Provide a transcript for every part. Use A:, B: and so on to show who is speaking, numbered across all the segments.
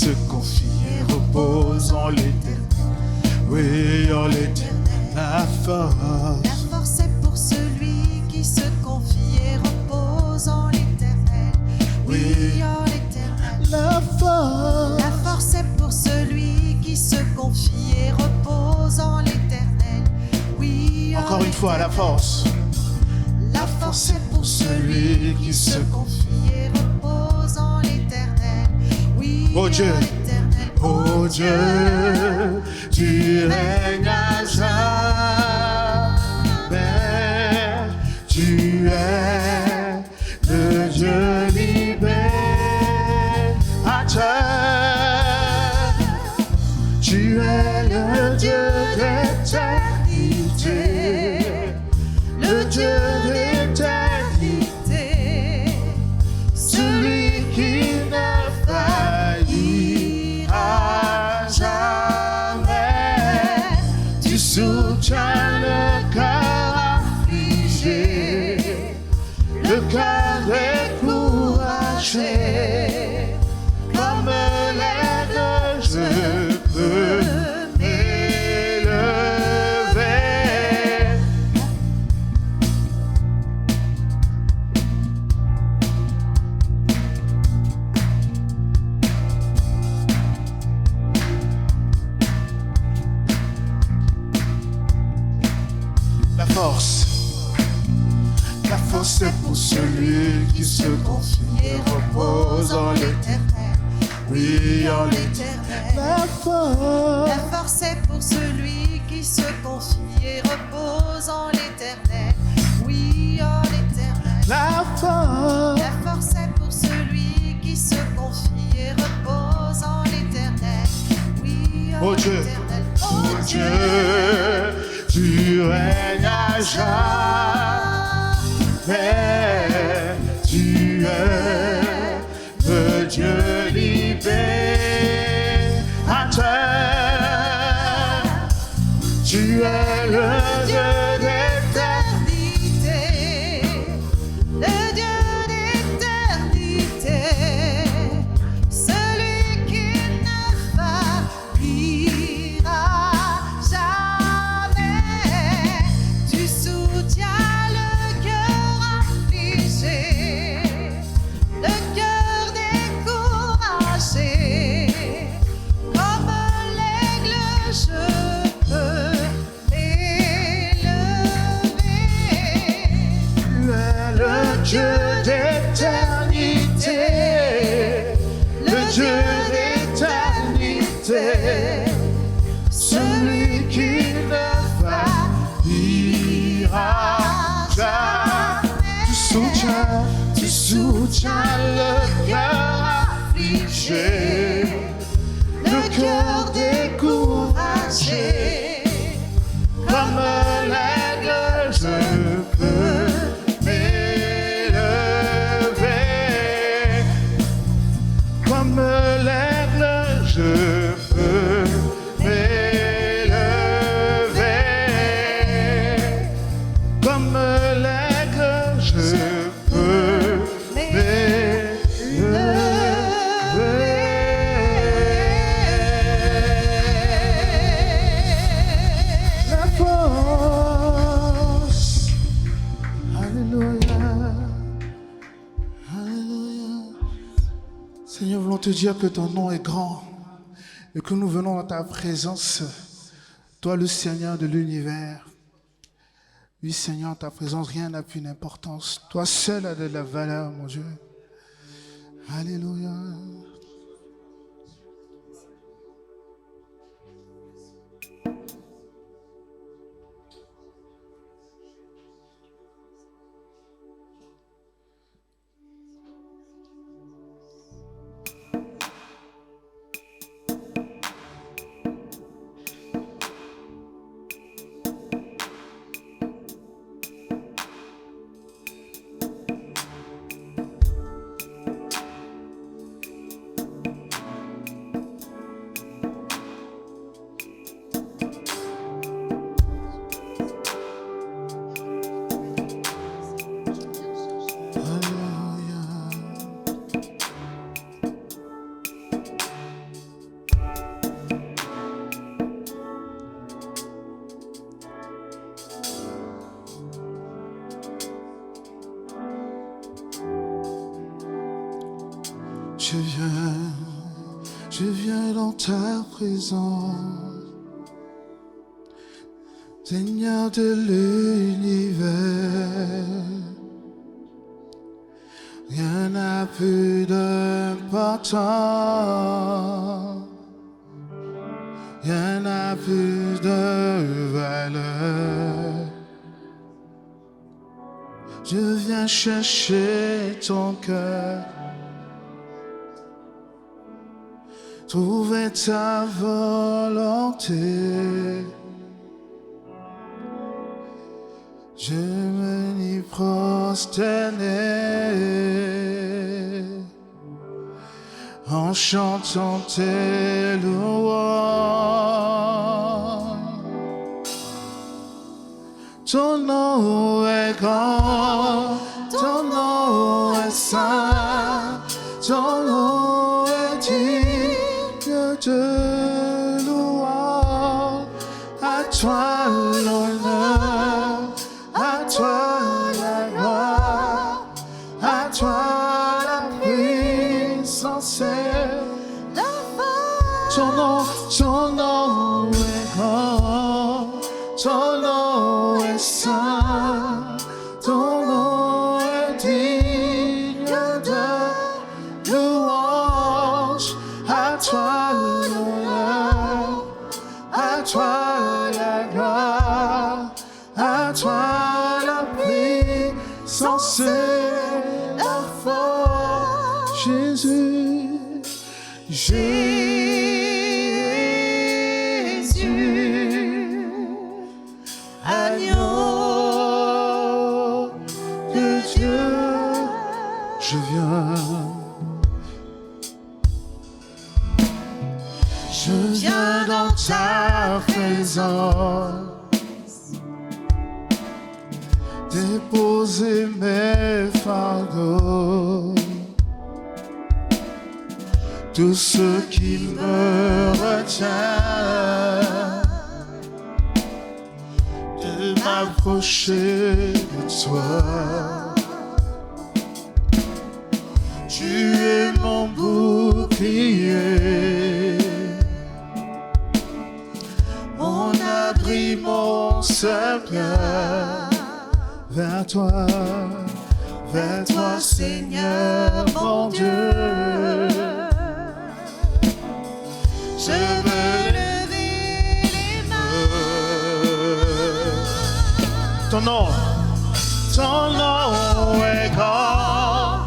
A: se confie et repose en l'éternel. Oui, en l'éternel. La force
B: est pour celui qui se confie et repose en l'éternel. Oui, en l'éternel.
A: La
B: force est pour celui qui se confie et repose en l'éternel. Oui, en
A: encore une fois, la force.
B: La force est pour celui qui se confie et repose en l'éternel. Oui,
A: oh Dieu,
B: en l'éternel.
A: Oh Dieu, tu règnes à jamais. Tu es le Dieu libérateur. Tu es le Dieu d'éternité, le Dieu d'éternité, celui qui ne faillira jamais. Tu soutiens le cœur affligé, le cœur découragé. Comme l'aigle, je peux m'élever. La force est pour celui qui se confie et repose en l'éternel. Oui, en l'éternel. La
B: force est pour celui qui se confie et repose en l'éternel. Oui, en l'éternel.
A: La
B: force est pour celui qui se confie et repose en l'éternel. Oui, en l'éternel.
A: Oh Dieu, tu règnes à jamais. Tu es le Dieu libérateur. Tu es le Dieu d'éternité,
B: le Dieu d'éternité, celui qui ne faillira jamais. Tu soutiens le cœur affligé, le cœur découragé. Comme l'aigle, je peux
A: Dieu d'éternité, le Dieu d'éternité, celui qui ne faillira jamais. Tu soutiens le cœur affligé, le cœur découragé. Comme l'aigle, je peux m'élever. Comme l'aigle, je peux m'élever. Comme l'aigle, je peux m'élever. La force. Alléluia. Alléluia. Seigneur, voulons te dire que ton nom est grand et que nous venons dans ta présence, toi le Seigneur de l'univers. Oui, Seigneur, ta présence, rien n'a plus d'importance. Toi seul as de la valeur, mon Dieu. Alléluia. je viens dans ta présence, Seigneur de l'univers. Rien n'a plus d'importance, rien n'a plus de valeur. Je viens chercher ton cœur, trouver ta volonté. Je me prosterner en chantant tes louanges. Ton nom est grand, ton nom est saint, ton nom est digne de louange. À toi l'honneur, à toi la gloire, à toi la puissance et la force. Ton nom est grand, ton nom est saint, ton nom est digne de louange. À toi l'honneur, à toi la gloire, à toi la puissance et la force. Jésus, Jésus, agneau de Dieu, je viens dans ta présence, déposer mes fardeaux, tout ce qui me retient de m'approcher de toi. Tu es mon bouclier, mon abri, mon seul bien. Vers toi Seigneur mon Dieu, je veux lever les mains. Ton nom est grand,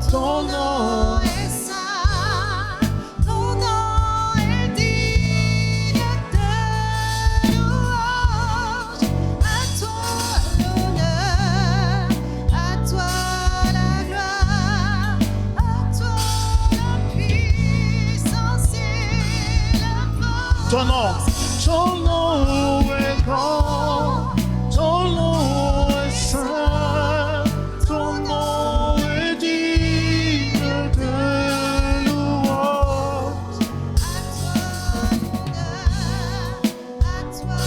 A: ton nom est saint, ton nom est digne de louange. À toi l'honneur, à toi la gloire, à toi la puissance et la force. Ton nom est grand, ton nom est saint, ton nom est digne de louange. À toi l'honneur, à toi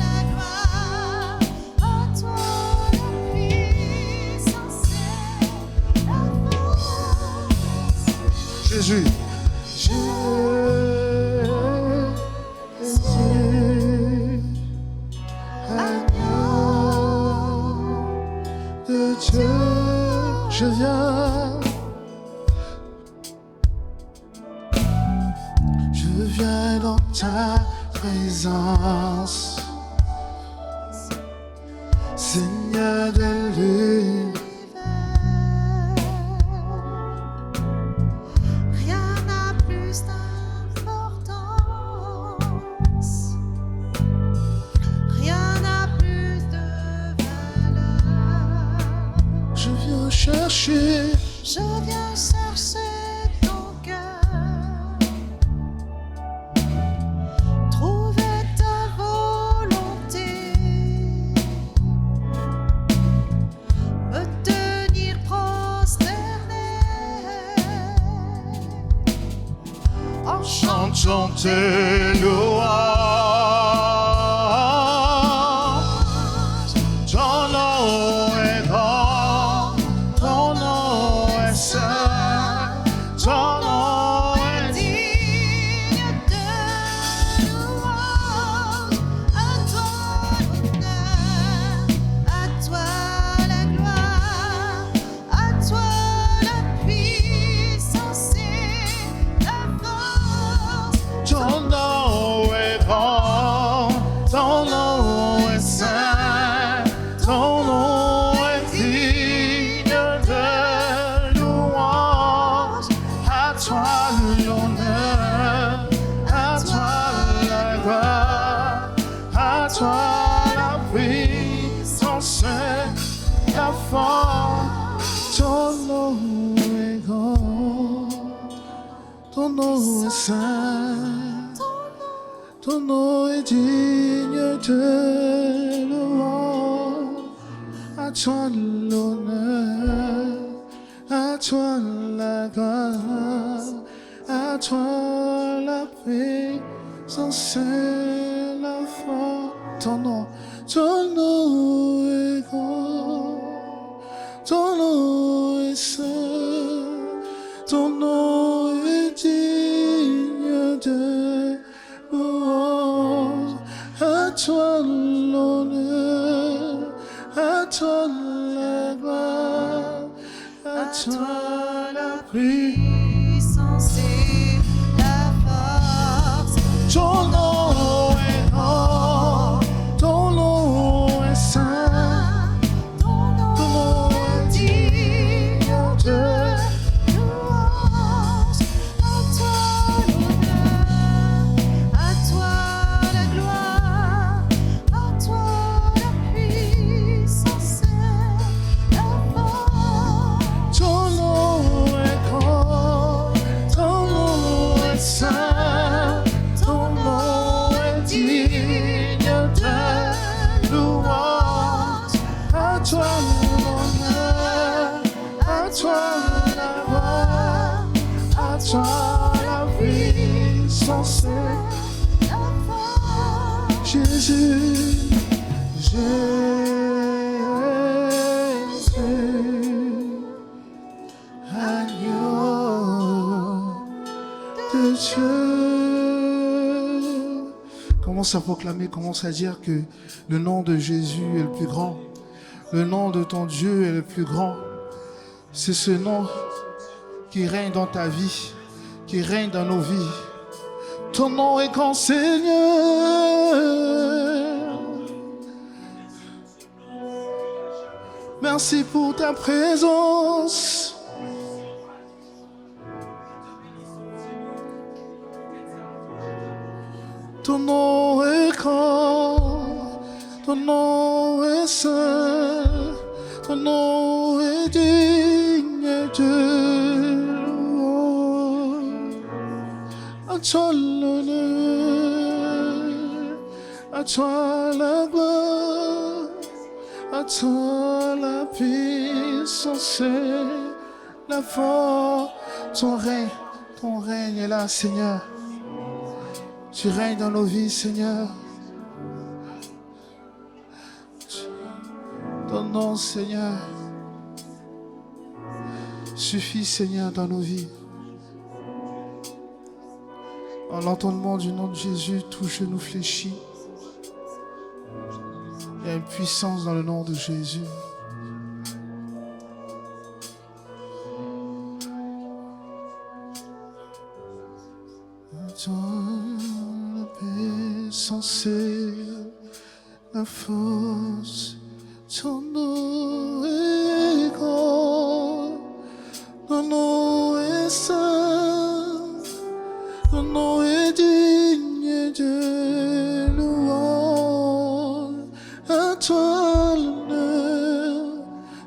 A: la gloire, à toi la puissance et la force. Jésus, de Dieu, je viens dans ta présence, Seigneur de l'univers. Rien n'a plus d'importance, rien n'a plus de valeur. Je viens chercher ton cœur, trouver ta volonté, me tenir prosterné en chantant tes louanges. Ton nom est grand, ton nom est saint, ton nom la force. Ton nom est grand, ton nom est saint, ton nom est digne de louange. À toi l'honneur, à toi la gloire, à toi la puissance et la force. Ton nom est grand, ton nom est saint, ton nom est digne de louange. À toi l'honneur, à toi la gloire, à toi la
B: puissance et la force.
A: Ton nom est grand, ton nom est saint,
B: Ton nom est digne de louange. À toi l'honneur, à toi la gloire, à toi la puissance et la force.
A: ton nom est grand, ton nom est saint, ton nom est digne de louange. À toi l'honneur, à toi la gloire, à toi la puissance.
B: La force.
A: Jésus, Jésus, agneau de Dieu. Commence à proclamer, commence à dire que le nom de Jésus est le plus grand. Le nom de ton Dieu est le plus grand. C'est ce nom qui règne dans ta vie, qui règne dans nos vies. Ton nom est grand, Seigneur. Merci pour ta présence. Ton nom est grand, ton nom est saint, ton nom est digne de louange. À toi l'honneur, à toi la gloire, à toi la puissance et la force. Ton règne est là, Seigneur. Tu règnes dans nos vies, Seigneur. Ton nom, Seigneur, suffit, Seigneur, dans nos vies. En l'entendement du nom de Jésus, tout genou fléchit. Il y a une puissance dans le nom de Jésus. Toi, la puissance et la force, ton nom est grand, ton nom est saint, ton nom est digne de louange. À toi l'honneur,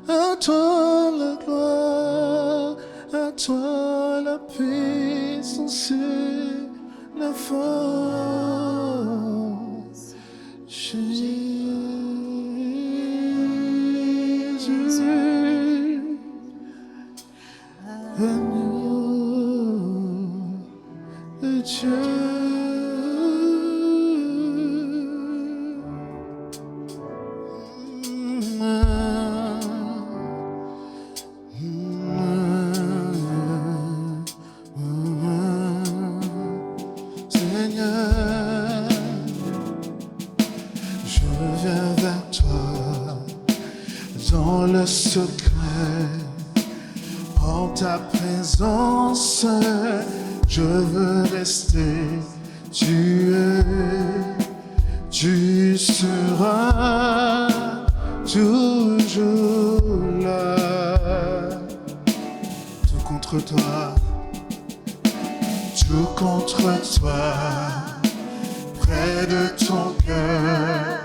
A: à toi la gloire, à toi la puissance et la force. Jésus, agneau de Dieu. Seigneur, je viens vers toi dans le secret, en ta présence, je veux rester. Tu seras toujours là. Tout contre toi, près de ton cœur,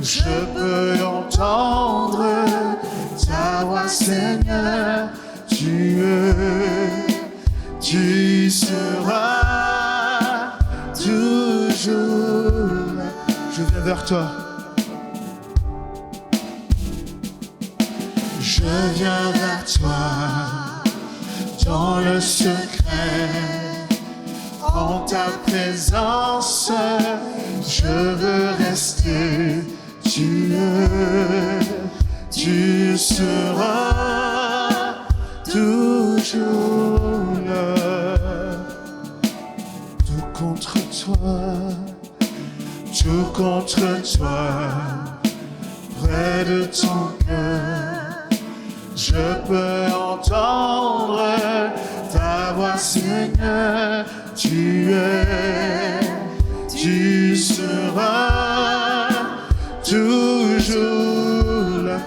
A: je peux entendre tu seras toujours là. Je viens vers toi. Je viens vers toi dans le secret. En ta présence, je veux rester. Tu seras toujours là. Tout contre toi, près de ton cœur, je peux entendre ta voix, Seigneur. Tu seras toujours là.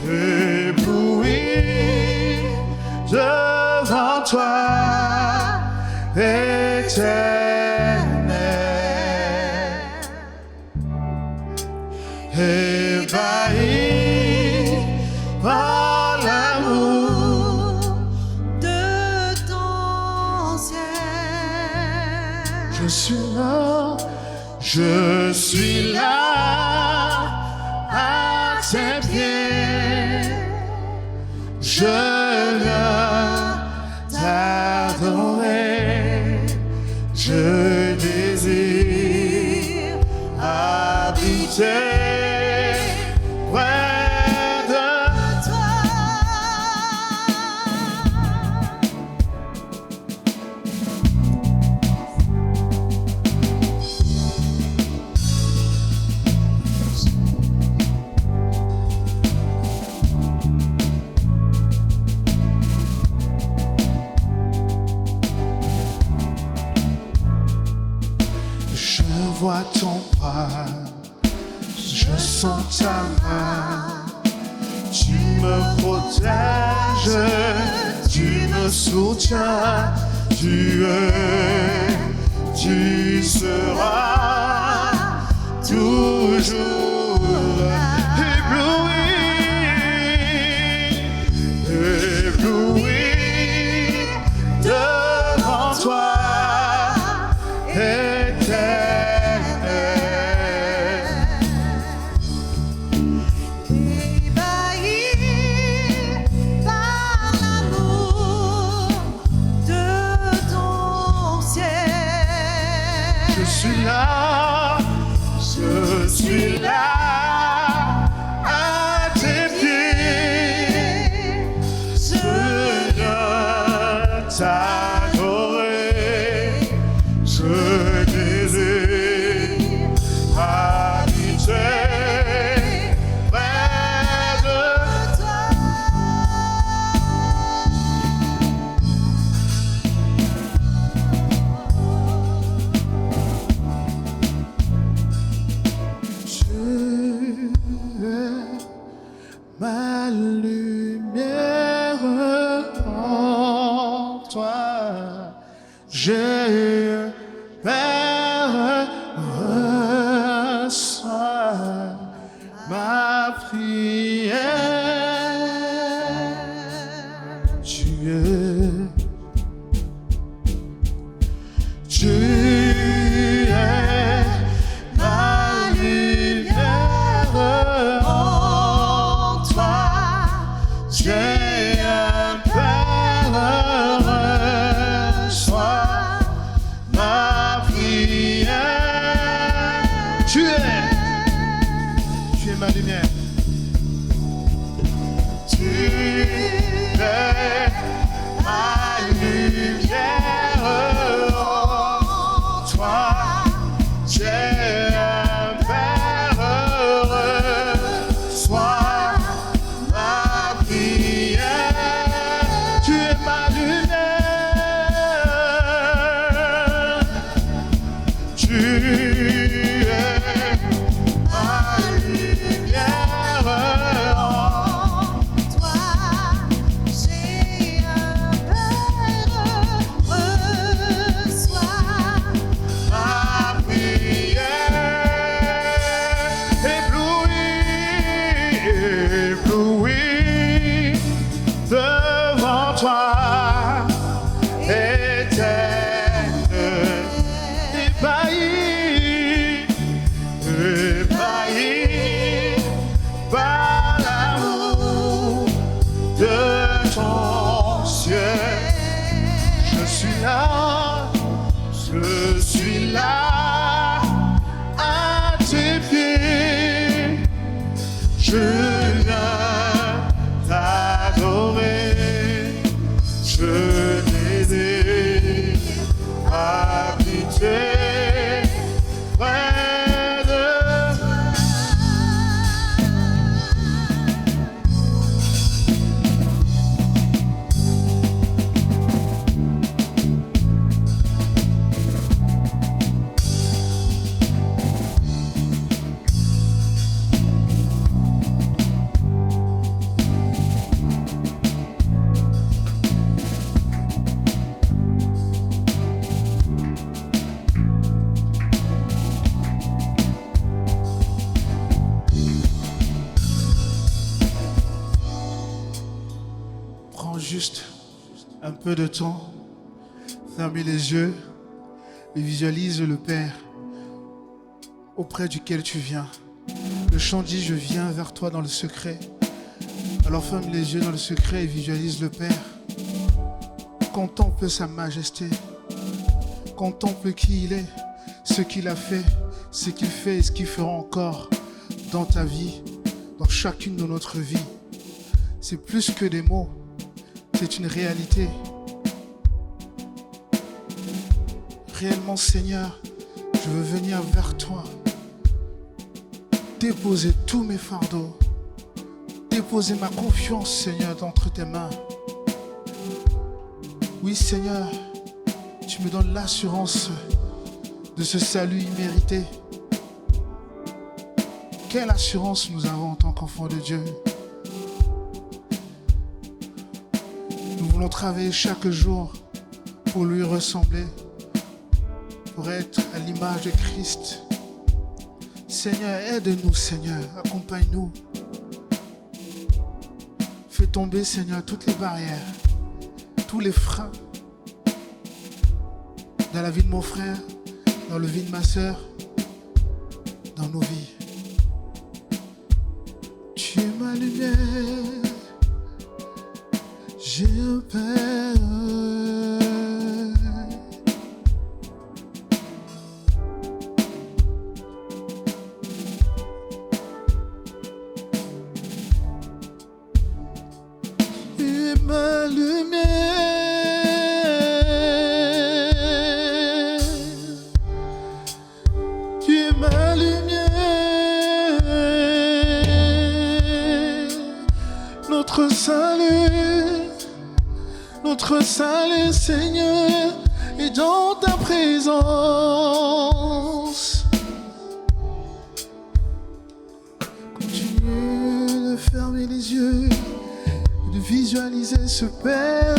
A: Ébloui devant toi, éternel, ébahi par l'amour
B: de ton ciel.
A: Je suis là à tes pieds. Je viens t'adorer. Je désire habiter près de
B: Toi,
A: Je vois ton bras, je sens ta main. Tu me protèges, tu me soutiens. Tu seras toujours ébloui devant toi.
B: ébahi par l'amour de ton ciel.
A: Je suis là à tes pieds. Je viens t'adorer. Je désire habiter près de
B: Toi,
A: Tu es ma lumière en toi. J'ai peur, reçois ma prière. Tu es ma lumière en toi. J'ai un Père, reçois ma prière. Tu es ma lumière. Tu es ma lumière en toi. J'ai un Père, reçois ma prière. Tu es ma lumière. Tu es ma lumière en toi. juste un peu de temps, fermez les yeux et visualise le Père auprès duquel tu viens. Le chant dit, je viens vers toi dans le secret. Alors ferme les yeux dans le secret et visualise le Père. Contemple sa majesté. Contemple qui il est, ce qu'il a fait, ce qu'il fait et ce qu'il fera encore dans ta vie, dans chacune de notre vie. C'est plus que des mots, c'est une réalité. Réellement, Seigneur, je veux venir vers toi, déposer tous mes fardeaux, déposer ma confiance, Seigneur, entre tes mains. Oui, Seigneur, tu me donnes l'assurance de ce salut immérité. Quelle assurance nous avons en tant qu'enfants de Dieu. Nous voulons travailler chaque jour pour lui ressembler, pour être à l'image de Christ. Seigneur, aide-nous, Seigneur, accompagne-nous. Fais tomber, Seigneur, toutes les barrières, tous les freins dans la vie de mon frère, dans la vie de ma sœur, dans nos vies. Tu es ma lumière, j'ai un Père. Tu es ma lumière, tu es ma lumière, notre salut, Seigneur, est dans ta présence. Continue de fermer les yeux, de visualiser ce Père.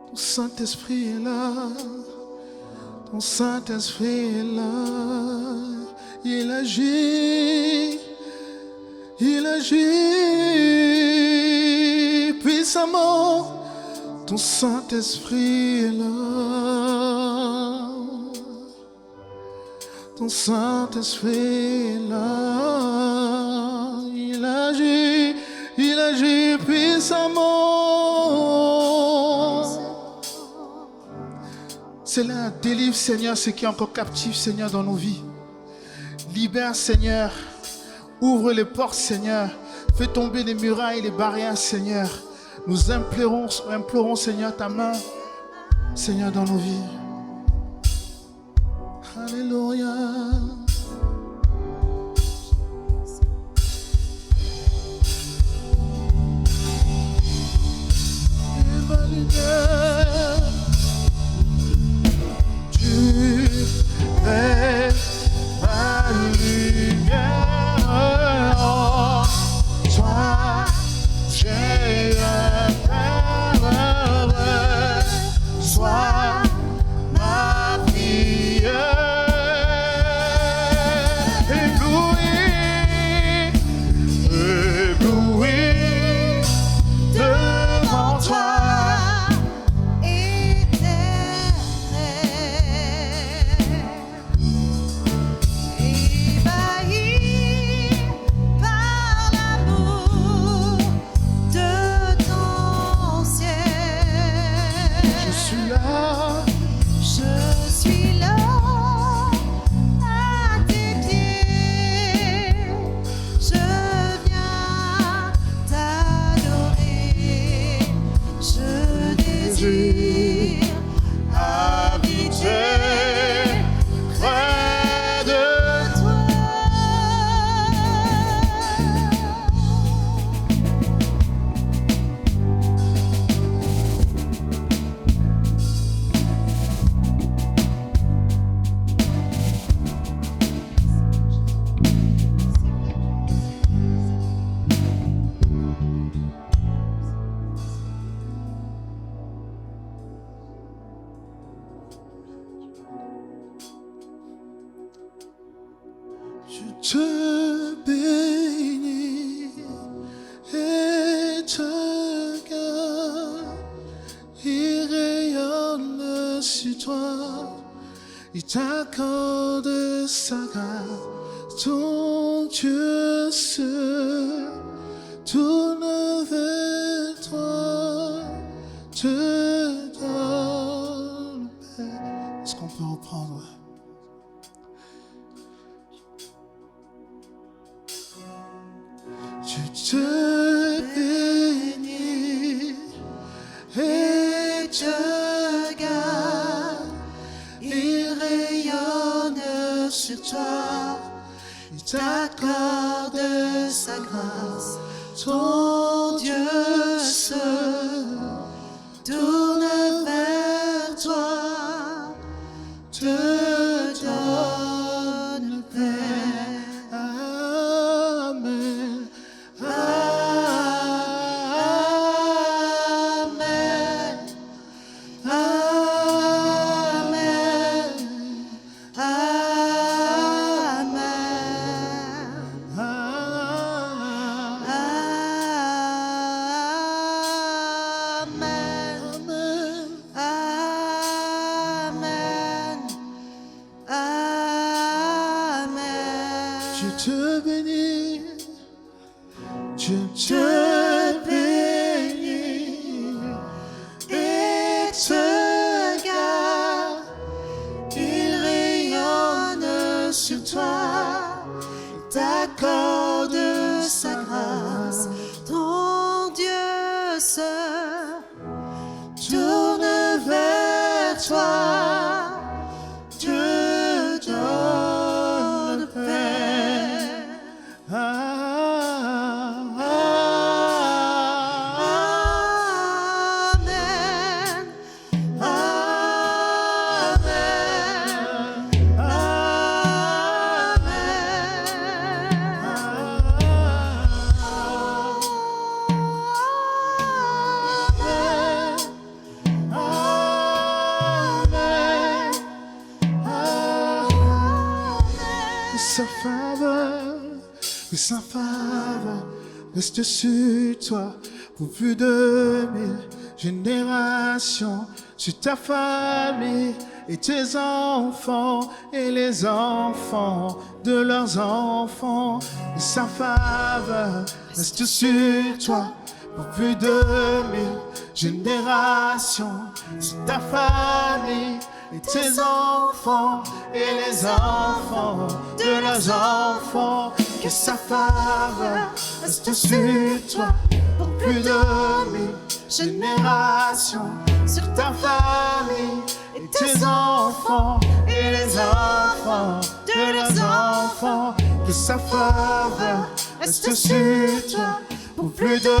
A: Ton Saint-Esprit est là, ton Saint-Esprit est là, il agit puissamment, ton Saint-Esprit est là, ton Saint-Esprit est là, il agit puissamment. Seigneur, délivre, Seigneur, ce qui est encore captif, Seigneur, dans nos vies. Libère, Seigneur. Ouvre les portes, Seigneur. Fais tomber les murailles, les barrières, Seigneur. Nous implorons, Seigneur, ta main, Seigneur, dans nos vies. Alléluia. Et ma lumière, tu es ma lumière. En toi, j'ai un Père. Sois ma fille. Ébloui devant toi. te bénit et te garde. Il rayonne sur toi, il t'accorde sa grâce. Ton Dieu se tourne vers toi, te donne paix. Est-ce qu'on peut reprendre? Je te bénis et te garde. Il rayonne sur toi, il t'accorde sa grâce. Ton Dieu se tourne vers toi, te donne paix. Amen. Sa faveur reste sur toi pour plus de 1000 générations, sur ta famille et tes enfants et les enfants de leurs enfants. Et sa faveur reste sur toi pour plus de 1000 générations, sur ta famille et tes enfants et les enfants de leurs enfants. Que sa faveur reste sur toi pour plus de 1000 générations, sur ta famille et tes enfants et les enfants de leurs enfants. Que sa faveur reste sur toi pour plus de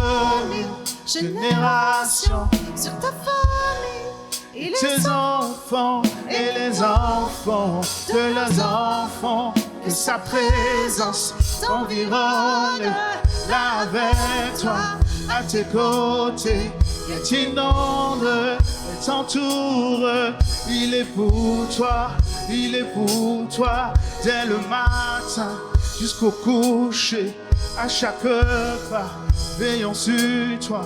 A: 1000 générations, sur ta famille et tes enfants et les enfants de leurs enfants. Que sa présence t'environne là avec toi, à tes côtés, et t'inonde et t'entoure. Il est pour toi, il est pour toi, dès le matin jusqu'au coucher, à chaque pas, veillons sur toi,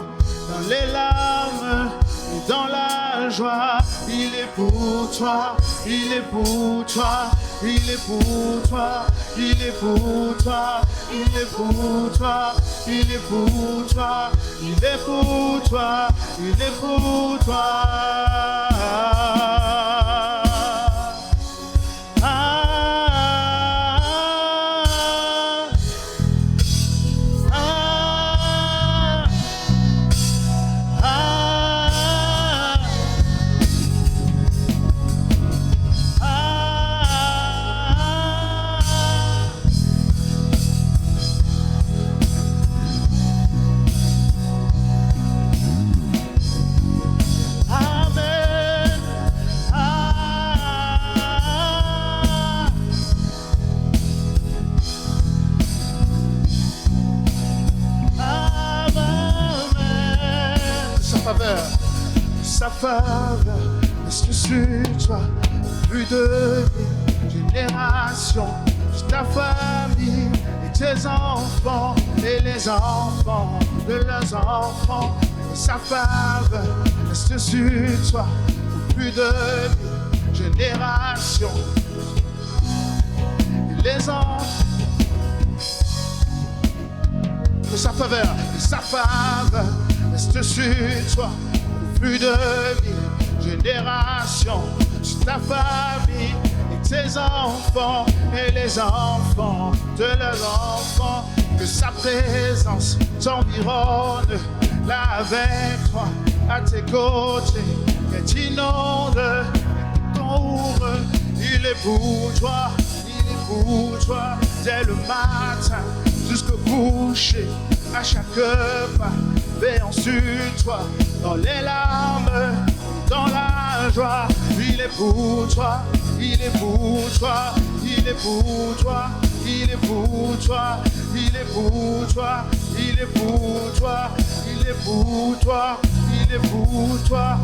A: dans les larmes et dans la joie. Il est pour toi, il est pour toi, il est pour toi, il est pour toi, il est pour toi, il est pour toi, il est pour toi, il est pour toi. Sa faveur reste sur toi, plus de 1000 générations, ta famille et tes enfants et les enfants de leurs enfants. Que sa faveur reste sur toi pour plus de 1000 générations. Et les enfants, que sa faveur reste sur toi pour plus de 1000 générations. Sur ta famille et tes enfants et les enfants de leurs enfants. Que sa présence t'environne là avec toi, à tes côtés, et t'inonde ton ouvre. Il est pour toi, il est pour toi, dès le matin jusqu'au coucher, à chaque pas, veillant sur toi, dans les larmes, dans la joie. Il est pour toi, il est pour toi, il est pour toi, il est pour toi, il est pour toi, il est pour toi, il est pour toi, il est pour toi.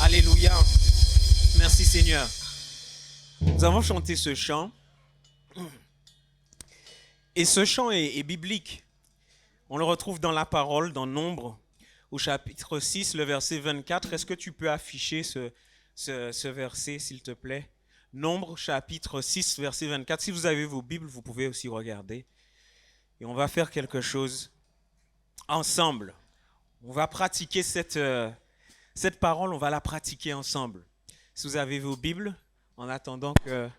C: Alléluia. Merci Seigneur. Nous avons chanté ce chant. Et ce chant est biblique. On le retrouve dans la parole, dans Nombre, au chapitre 6, le verset 24. Est-ce que tu peux afficher ce verset, s'il te plaît? Nombre, chapitre 6, verset 24. Si vous avez vos Bibles, vous pouvez aussi regarder. Et on va faire quelque chose ensemble. On va pratiquer cette parole, on va la pratiquer ensemble. Si vous avez vos Bibles, en attendant que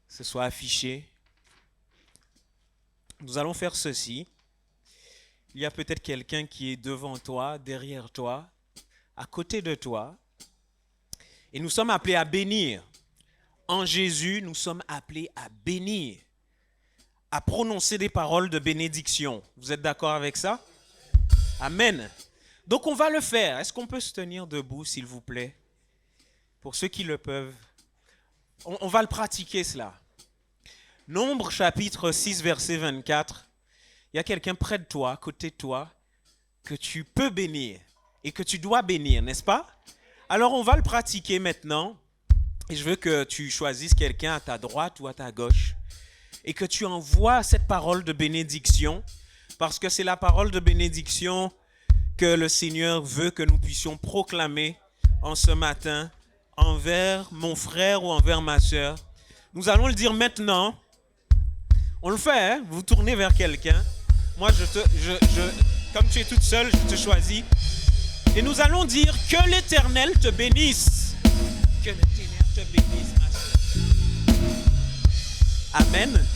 C: ce soit affiché, nous allons faire ceci. Il y a peut-être quelqu'un qui est devant toi, derrière toi, à côté de toi. Et nous sommes appelés à bénir. En Jésus, nous sommes appelés à bénir, à prononcer des paroles de bénédiction. Vous êtes d'accord avec ça? Amen. Donc on va le faire. Est-ce qu'on peut se tenir debout, s'il vous plaît? Pour ceux qui le peuvent. On va le pratiquer cela. Nombre chapitre 6, verset 24. Il y a quelqu'un près de toi, à côté de toi, que tu peux bénir et que tu dois bénir, n'est-ce pas? Alors on va le pratiquer maintenant. Et je veux que tu choisisses quelqu'un à ta droite ou à ta gauche et que tu envoies cette parole de bénédiction, parce que c'est la parole de bénédiction que le Seigneur veut que nous puissions proclamer en ce matin envers mon frère ou envers ma sœur. Nous allons le dire maintenant. On le fait, hein? Vous tournez vers quelqu'un. Moi, comme tu es toute seule, je te choisis. Et nous allons dire que l'Éternel te bénisse. Que l'Éternel te bénisse, ma sœur. Amen.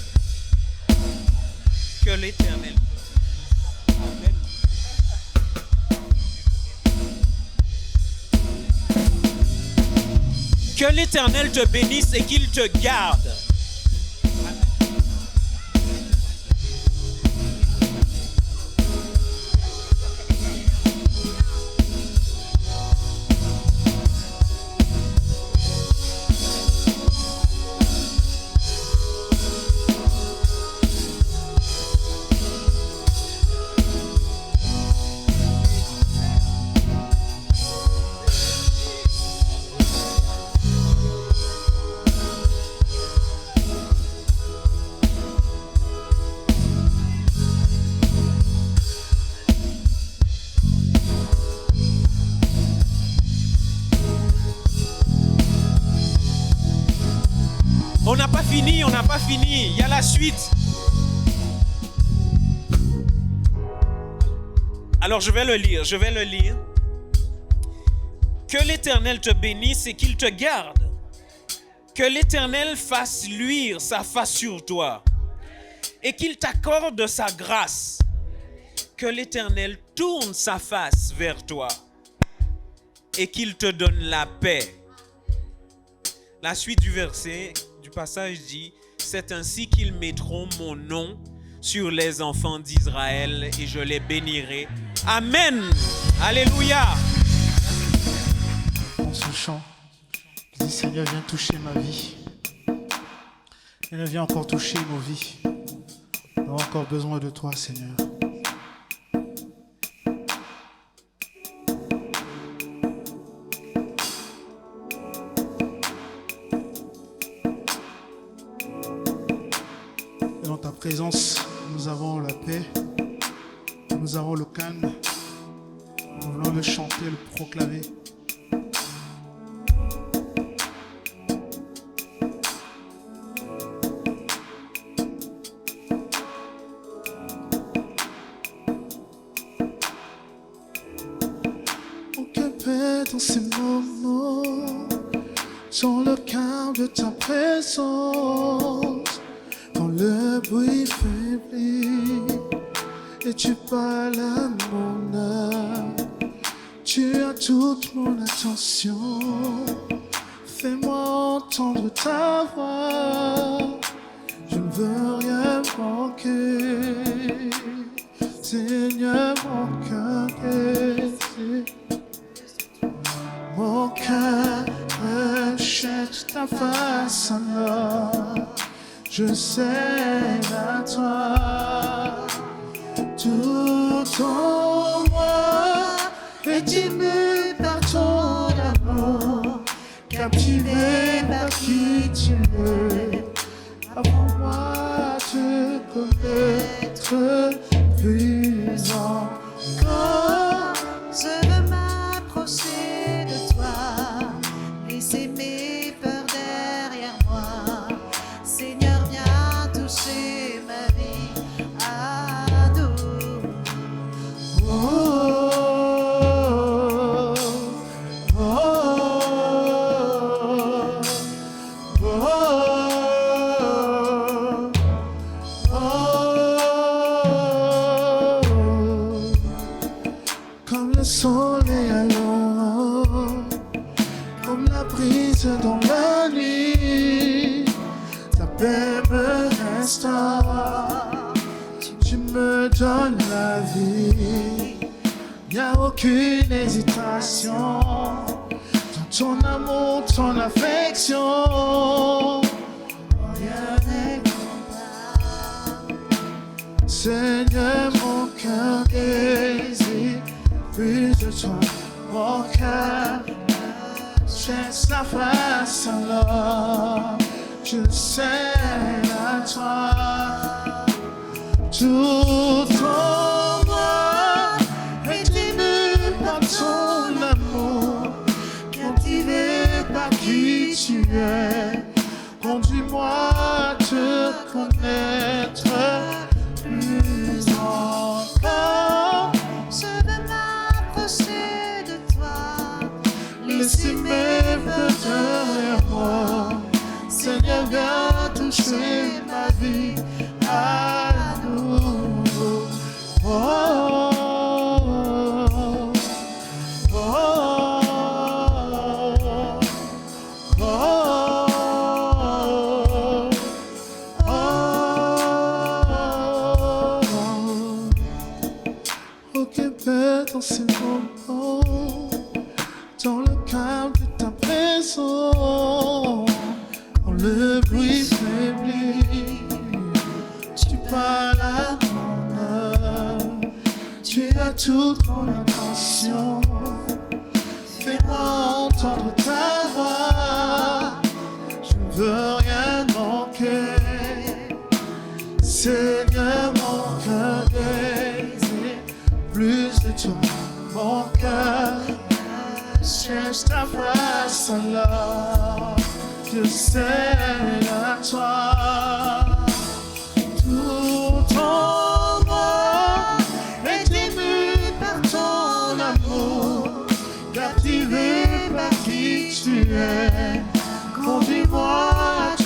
C: Que l'Éternel te bénisse. Amen. Que l'Éternel te bénisse et qu'il te garde. n'a pas fini, on n'a pas fini. Il y a la suite. Alors je vais le lire. Que l'Éternel te bénisse et qu'il te garde. Que l'Éternel fasse luire sa face sur toi et qu'il t'accorde sa grâce. Que l'Éternel tourne sa face vers toi et qu'il te donne la paix. La suite du verset, du passage dit, c'est ainsi qu'ils mettront mon nom sur les enfants d'Israël et je les bénirai. Amen. Alléluia.
A: Dans ce chant, je dis Seigneur, viens toucher ma vie. Seigneur, viens encore toucher nos vies. On a encore besoin de toi, Seigneur. Et dans ta présence, nous avons la paix, nous avons le calme. Nous voulons le chanter, le proclamer. Dans ces moments, dans le calme de ta présence, quand le bruit faiblit et tu parles à mon âme, tu as toute mon attention. Fais-moi entendre ta voix, je ne veux rien manquer. Seigneur, mon cœur désire. Mon cœur recherche ta face, alors je sais à toi. Tout en moi est ému par ton amour, captivé par qui tu es. Apprends-moi à te connaître plus encore.
B: Je veux m'approcher de toi, laisser mes peurs derrière moi. Seigneur, viens toucher ma vie à nous.
A: Oh, oh, oh, oh, oh, comme le soleil à l'aube, comme la brise dans la nuit, ta paix me restaure, tu me donnes la vie, y a aucune hésitation, dans ton amour, ton affection, rien n'est comparable. Seigneur, mon cœur désire plus de toi, mon cœur cherche ta face, alors je sais à toi. Tout en moi est ému par ton amour, captivé par qui tu es. Conduis-moi à te connaître plus encore.
B: Je veux m'approcher de toi,
A: Laissez mes peurs derrière moi. Seigneur, viens toucher ma vie à nouveau. Oh, oh, oh, oh, oh, oh. Oh, que paix dans ces moments, dans le calme de ta présence, quand le bruit faiblit, tu parles à mon âme, tu as toute mon attention. Fais-moi entendre ta voix, je ne veux rien manquer. Seigneur, mon cœur désire plus de toi, mon cœur cherche ta face, alors que c'est à toi. Tout en moi est ému par ton amour, captivé par qui tu es. Conduis-moi à te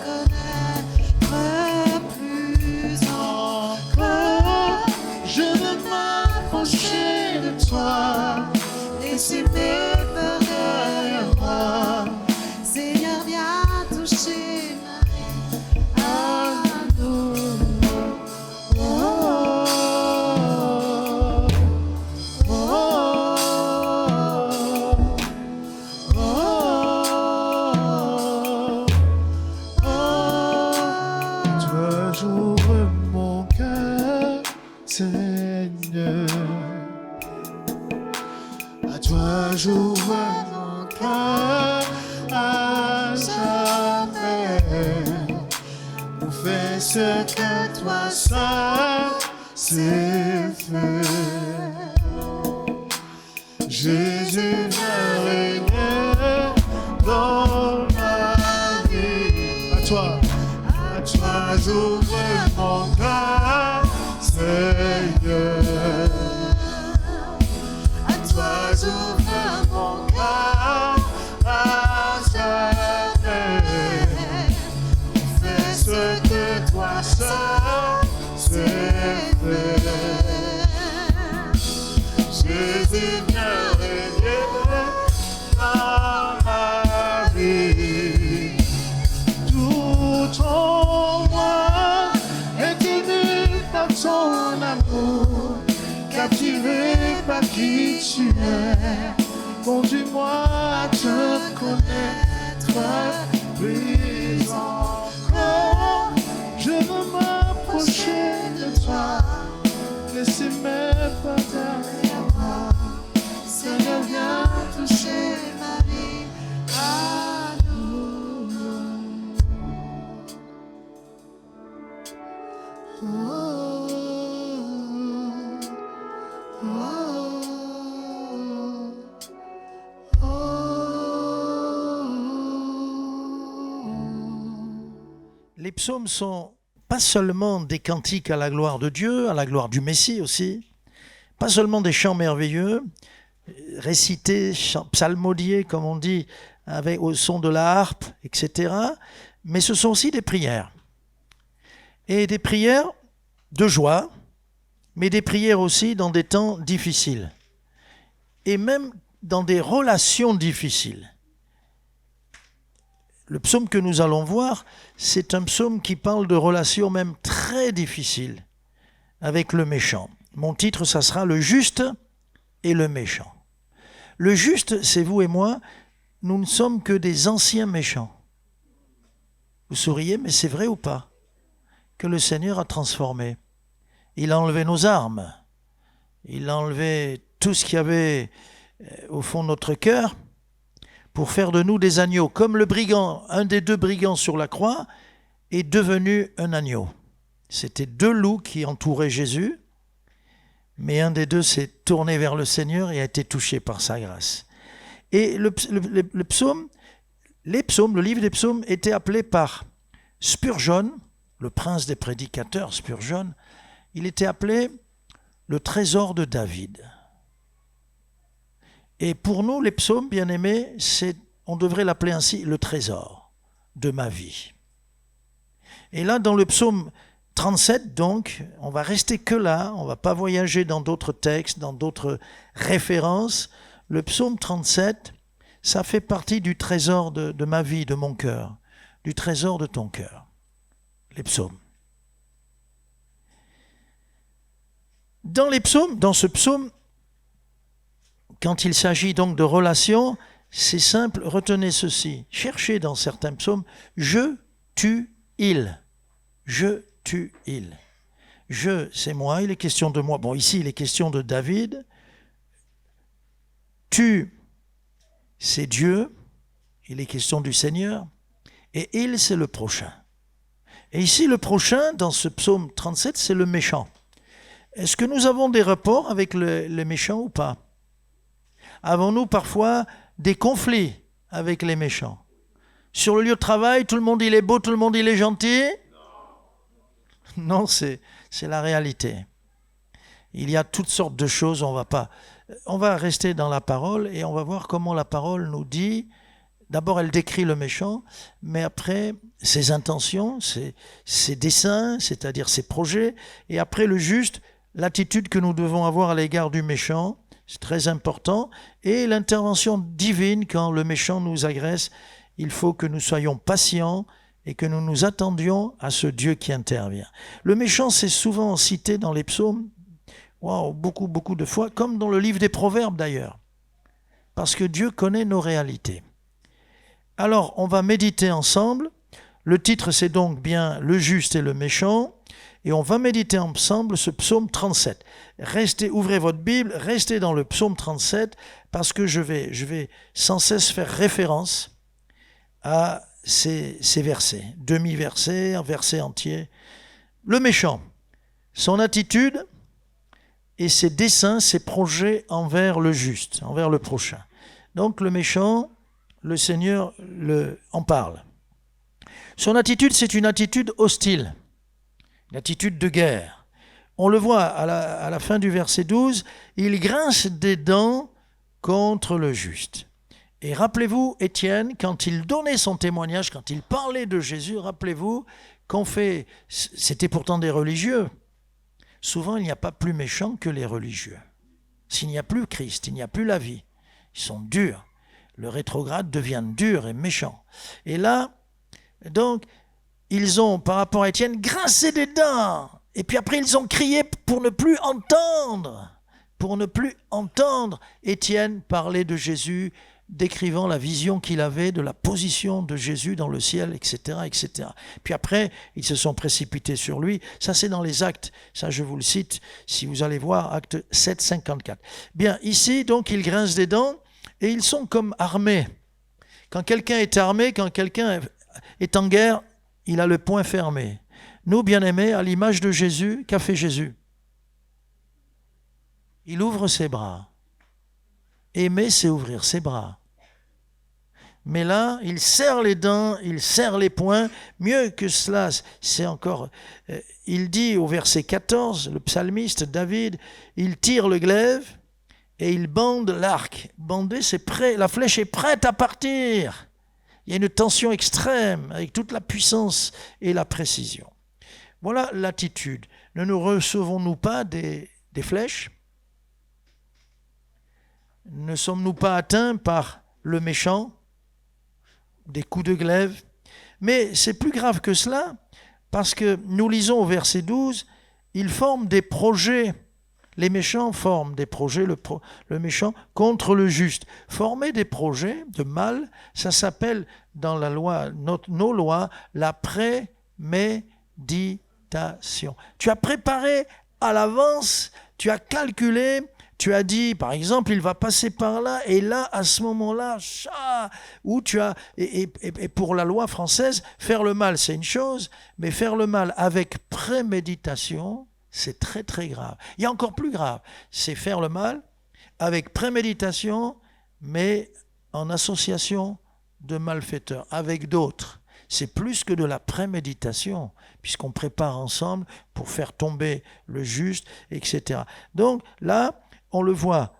A: connaître plus encore. Je veux m'approcher de toi, laisser mes peurs derrière moi.
B: Seigneur, viens toucher ma vie à nous.
A: Oh, oh, oh, oh. Toi, j'ouvre mon cœur, Seigneur. À toi, j'ouvre mon cœur à jamais. On fait ce que toi seul sais faire. Jésus, viens régner dans ma vie. À toi j'ouvre mon cœur, Seigneur. À toi j'ouvre mon cœur à jamais. Fais ce que toi seul sais faire. Jésus, viens régner dans ma vie. Tout en moi est ému par ton amour, captivé par qui tu es. Conduis-moi à te connaître plus encore. Je veux m'approcher de toi, laisser mes pas derrière moi. Seigneur, viens toucher ma vie à nouveau. Oh, oh,
D: Les psaumes sont pas seulement des cantiques à la gloire de Dieu, à la gloire du Messie aussi, pas seulement des chants merveilleux, récités, psalmodiés, comme on dit, avec, au son de la harpe, etc., mais ce sont aussi des prières. Et des prières de joie, mais des prières aussi dans des temps difficiles. Et même dans des relations difficiles. Le psaume que nous allons voir, c'est un psaume qui parle de relations même très difficiles avec le méchant. Mon titre, ça sera « Le juste et le méchant ». Le juste, c'est vous et moi, nous ne sommes que des anciens méchants. Vous souriez, mais c'est vrai ou pas? Que le Seigneur a transformé. Il a enlevé nos armes. Il a enlevé tout ce qu'il y avait au fond de notre cœur pour faire de nous des agneaux. Comme le brigand, un des deux brigands sur la croix, est devenu un agneau. C'était deux loups qui entouraient Jésus, mais un des deux s'est tourné vers le Seigneur et a été touché par sa grâce. Et le livre des psaumes était appelé par Spurgeon, le prince des prédicateurs, Spurgeon, il était appelé le trésor de David. Et pour nous, les psaumes, bien aimés, on devrait l'appeler ainsi le trésor de ma vie. Et là, dans le psaume 37, donc, on va rester que là, on ne va pas voyager dans d'autres textes, dans d'autres références. Le psaume 37, ça fait partie du trésor de ma vie, de mon cœur, du trésor de ton cœur, les psaumes. Dans les psaumes, dans ce psaume, quand il s'agit donc de relations, c'est simple, retenez ceci. Cherchez dans certains psaumes, je, tu, il. Je, tu, il. Je, c'est moi, il est question de moi. Bon, ici, il est question de David. Tu, c'est Dieu, il est question du Seigneur. Et il, c'est le prochain. Et ici, le prochain, dans ce psaume 37, c'est le méchant. Est-ce que nous avons des rapports avec les méchants ou pas? Avons-nous parfois des conflits avec les méchants? Sur le lieu de travail, tout le monde il est beau, tout le monde il est gentil? Non, c'est la réalité. Il y a toutes sortes de choses, on va rester dans la parole et on va voir comment la parole nous dit. D'abord, elle décrit le méchant, mais après, ses intentions, ses desseins, c'est-à-dire ses projets, et après le juste, l'attitude que nous devons avoir à l'égard du méchant, c'est très important, et l'intervention divine quand le méchant nous agresse. Il faut que nous soyons patients et que nous nous attendions à ce Dieu qui intervient. Le méchant, c'est souvent cité dans les psaumes, beaucoup de fois, comme dans le livre des Proverbes d'ailleurs, parce que Dieu connaît nos réalités. Alors, on va méditer ensemble. Le titre, c'est donc bien « Le juste et le méchant ». Et on va méditer ensemble ce psaume 37. Ouvrez votre Bible, restez dans le psaume 37, parce que je vais sans cesse faire référence à ces versets. Demi-versets, un verset entier. Le méchant, son attitude et ses desseins, ses projets envers le juste, envers le prochain. Donc le méchant, le Seigneur en parle. Son attitude, c'est une attitude hostile, une attitude de guerre. On le voit à la fin du verset 12, il grince des dents contre le juste. Et rappelez-vous, Étienne, quand il donnait son témoignage, quand il parlait de Jésus, rappelez-vous c'était pourtant des religieux. Souvent, il n'y a pas plus méchant que les religieux. S'il n'y a plus Christ, il n'y a plus la vie. Ils sont durs. Le rétrograde devient dur et méchant. Et là, donc, ils ont, par rapport à Étienne, grincé des dents. Et puis après, ils ont crié pour ne plus entendre. Pour ne plus entendre Étienne parler de Jésus, décrivant la vision qu'il avait de la position de Jésus dans le ciel, etc., etc. Puis après, ils se sont précipités sur lui. Ça, c'est dans les Actes. Ça, je vous le cite, si vous allez voir, Acte 7, 54. Bien, ici, donc, ils grincent des dents. Et ils sont comme armés. Quand quelqu'un est armé, quand quelqu'un est en guerre, il a le poing fermé. Nous, bien-aimés, à l'image de Jésus, qu'a fait Jésus? Il ouvre ses bras. Aimer, c'est ouvrir ses bras. Mais là, il serre les dents, il serre les poings. Mieux que cela, c'est encore... il dit au verset 14, le psalmiste David, il tire le glaive, et il bande l'arc. Bander, c'est prêt. La flèche est prête à partir. Il y a une tension extrême avec toute la puissance et la précision. Voilà l'attitude. Ne nous recevons-nous pas des flèches? Ne sommes-nous pas atteints par le méchant? Des coups de glaive? Mais c'est plus grave que cela, parce que nous lisons au verset 12, ils forment des projets. Les méchants forment des projets, le méchant contre le juste. Former des projets de mal, ça s'appelle dans la loi, nos lois, la préméditation. Tu as préparé à l'avance, tu as calculé, tu as dit, par exemple, il va passer par là, et là, à ce moment-là, où tu as, et pour la loi française, faire le mal, c'est une chose, mais faire le mal avec préméditation, c'est très très grave. Il y a encore plus grave, c'est faire le mal avec préméditation, mais en association de malfaiteurs, avec d'autres. C'est plus que de la préméditation, puisqu'on prépare ensemble pour faire tomber le juste, etc. Donc là, on le voit.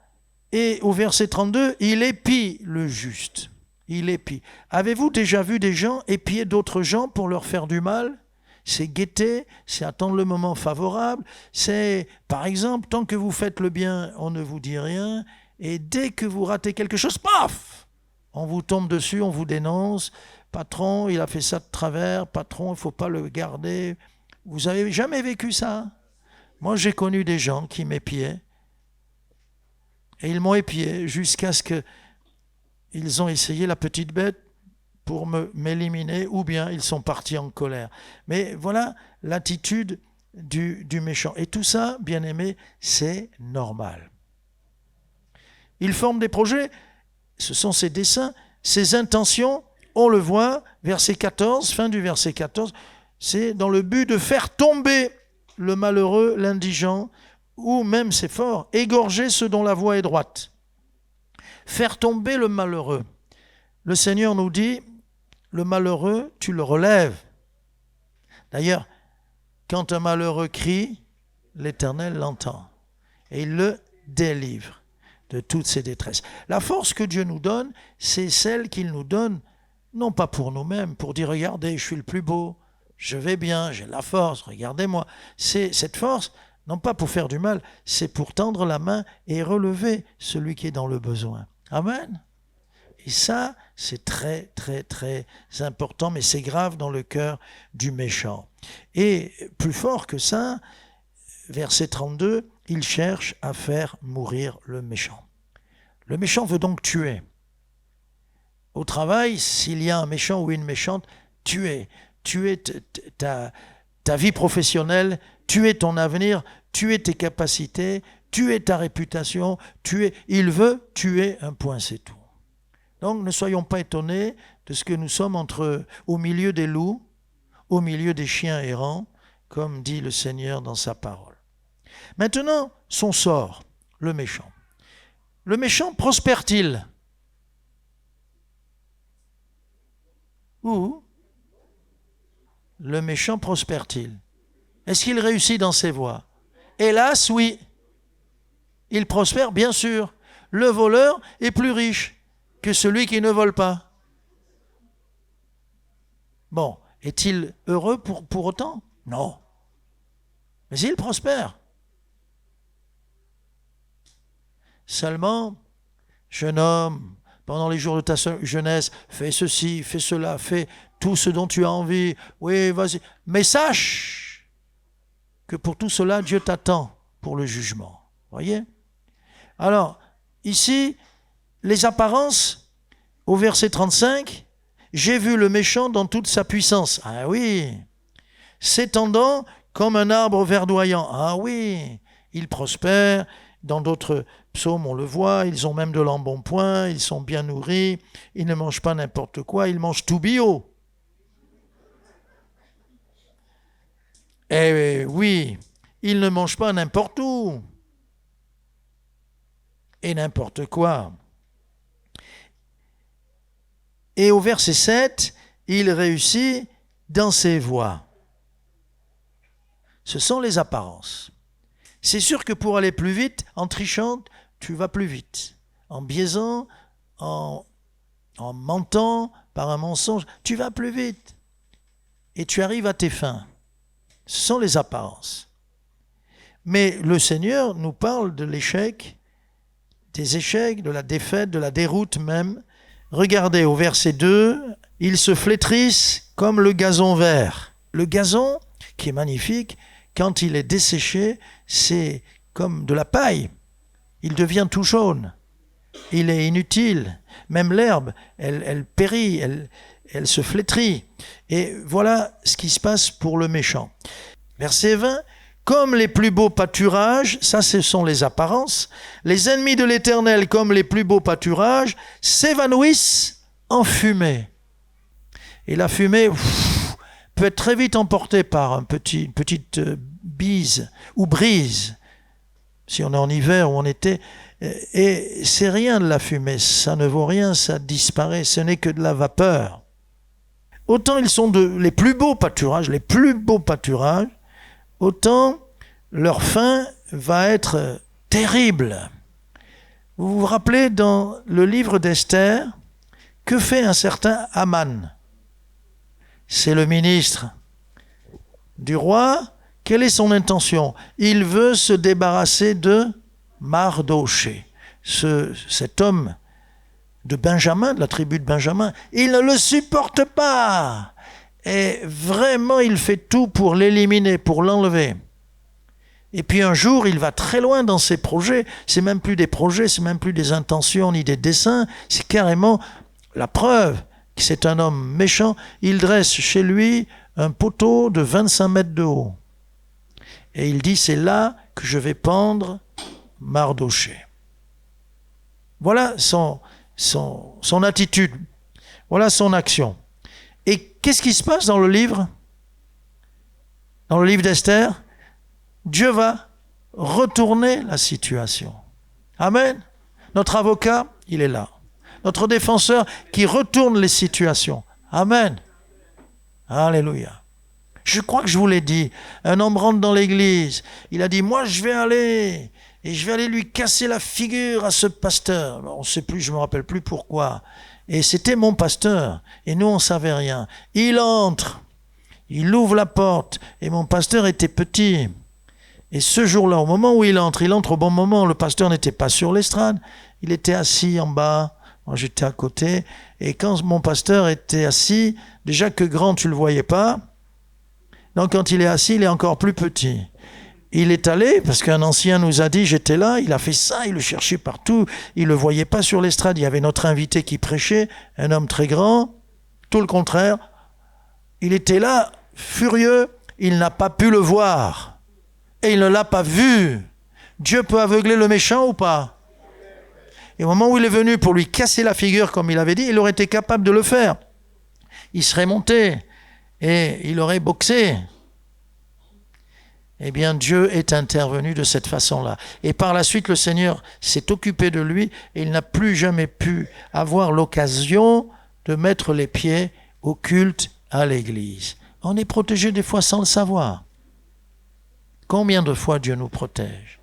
D: Et au verset 32, il épie le juste. Il épie. Avez-vous déjà vu des gens épier d'autres gens pour leur faire du mal ? C'est guetter, c'est attendre le moment favorable, c'est, par exemple, tant que vous faites le bien, on ne vous dit rien, et dès que vous ratez quelque chose, paf, on vous tombe dessus, on vous dénonce, patron, il a fait ça de travers, patron, il ne faut pas le garder. Vous n'avez jamais vécu ça? Moi, j'ai connu des gens qui m'épiaient, et ils m'ont épié jusqu'à ce qu'ils ont essayé la petite bête pour m'éliminer, ou bien ils sont partis en colère. Mais voilà l'attitude du méchant. Et tout ça, bien aimé, c'est normal. Il forme des projets, ce sont ses desseins, ses intentions, on le voit, verset 14, fin du verset 14, c'est dans le but de faire tomber le malheureux, l'indigent, ou même, c'est fort, égorger ceux dont la voie est droite. Faire tomber le malheureux. Le Seigneur nous dit, le malheureux, tu le relèves. D'ailleurs, quand un malheureux crie, l'Éternel l'entend et il le délivre de toutes ses détresses. La force que Dieu nous donne, c'est celle qu'il nous donne, non pas pour nous-mêmes, pour dire « Regardez, je suis le plus beau, je vais bien, j'ai la force, regardez-moi ». C'est cette force, non pas pour faire du mal, c'est pour tendre la main et relever celui qui est dans le besoin. Amen. Et ça, c'est très, très, très important, mais c'est grave dans le cœur du méchant. Et plus fort que ça, verset 32, il cherche à faire mourir le méchant. Le méchant veut donc tuer. Au travail, s'il y a un méchant ou une méchante, tuer ta vie professionnelle, tuer ton avenir, tuer tes capacités, tuer ta réputation, il veut tuer, un point, c'est tout. Donc ne soyons pas étonnés de ce que nous sommes au milieu des loups, au milieu des chiens errants, comme dit le Seigneur dans sa parole. Maintenant, son sort, le méchant. Le méchant prospère-t-il? Ou le méchant prospère-t-il? Est-ce qu'il réussit dans ses voies? Hélas, oui. Il prospère, bien sûr. Le voleur est plus riche que celui qui ne vole pas. Bon, est-il heureux pour autant? Non. Mais il prospère. Seulement, jeune homme, pendant les jours de ta jeunesse, fais ceci, fais cela, fais tout ce dont tu as envie. Oui, vas-y. Mais sache que pour tout cela, Dieu t'attend pour le jugement. Voyez? Alors, ici, les apparences, au verset 35, j'ai vu le méchant dans toute sa puissance. Ah oui. S'étendant comme un arbre verdoyant. Ah oui. Il prospère. Dans d'autres psaumes, on le voit, ils ont même de l'embonpoint, ils sont bien nourris, ils ne mangent pas n'importe quoi, ils mangent tout bio. Eh oui, ils ne mangent pas n'importe où et n'importe quoi. Et au verset 7, il réussit dans ses voies. Ce sont les apparences. C'est sûr que pour aller plus vite, en trichant, tu vas plus vite. En biaisant, en mentant par un mensonge, tu vas plus vite. Et tu arrives à tes fins. Ce sont les apparences. Mais le Seigneur nous parle de l'échec, des échecs, de la défaite, de la déroute même. Regardez au verset 2, ils se flétrissent comme le gazon vert. Le gazon, qui est magnifique, quand il est desséché, c'est comme de la paille. Il devient tout jaune. Il est inutile. Même l'herbe, elle périt, elle se flétrit. Et voilà ce qui se passe pour le méchant. Verset 20, comme les plus beaux pâturages, ça ce sont les apparences, les ennemis de l'Éternel comme les plus beaux pâturages s'évanouissent en fumée. Et la fumée peut être très vite emportée par une petite bise ou brise, si on est en hiver ou en été, et c'est rien de la fumée, ça ne vaut rien, ça disparaît, ce n'est que de la vapeur. Autant ils sont les plus beaux pâturages, autant leur fin va être terrible. Vous vous rappelez dans le livre d'Esther, que fait un certain Haman? C'est le ministre du roi. Quelle est son intention? Il veut se débarrasser de Mardoché, cet homme de Benjamin, de la tribu de Benjamin. Il ne le supporte pas. Et vraiment, il fait tout pour l'éliminer, pour l'enlever. Et puis un jour, il va très loin dans ses projets. C'est même plus des projets, c'est même plus des intentions ni des desseins. C'est carrément la preuve que c'est un homme méchant. Il dresse chez lui un poteau de 25 mètres de haut. Et il dit, c'est là que je vais pendre Mardoché. Voilà son attitude. Voilà son action. Et qu'est-ce qui se passe dans le livre? Dans le livre d'Esther, Dieu va retourner la situation. Amen. Notre avocat, il est là. Notre défenseur qui retourne les situations. Amen. Alléluia. Je crois que je vous l'ai dit. Un homme rentre dans l'église. Il a dit, moi je vais aller et je vais aller lui casser la figure à ce pasteur. On ne sait plus, je ne me rappelle plus pourquoi. Et c'était mon pasteur. Et nous, on ne savait rien. Il entre. Il ouvre la porte. Et mon pasteur était petit. Et ce jour-là, au moment où il entre au bon moment. Le pasteur n'était pas sur l'estrade. Il était assis en bas. Moi, j'étais à côté. Et quand mon pasteur était assis, déjà que grand, tu ne le voyais pas. Donc, quand il est assis, il est encore plus petit. Il est allé, parce qu'un ancien nous a dit, j'étais là, il a fait ça, il le cherchait partout. Il ne le voyait pas sur l'estrade. Il y avait notre invité qui prêchait, un homme très grand. Tout le contraire. Il était là, furieux. Il n'a pas pu le voir. Et il ne l'a pas vu. Dieu peut aveugler le méchant ou pas? Et au moment où il est venu pour lui casser la figure, comme il avait dit, il aurait été capable de le faire. Il serait monté et il aurait boxé. Eh bien, Dieu est intervenu de cette façon-là. Et par la suite, le Seigneur s'est occupé de lui et il n'a plus jamais pu avoir l'occasion de mettre les pieds au culte à l'église. On est protégé des fois sans le savoir. Combien de fois Dieu nous protège?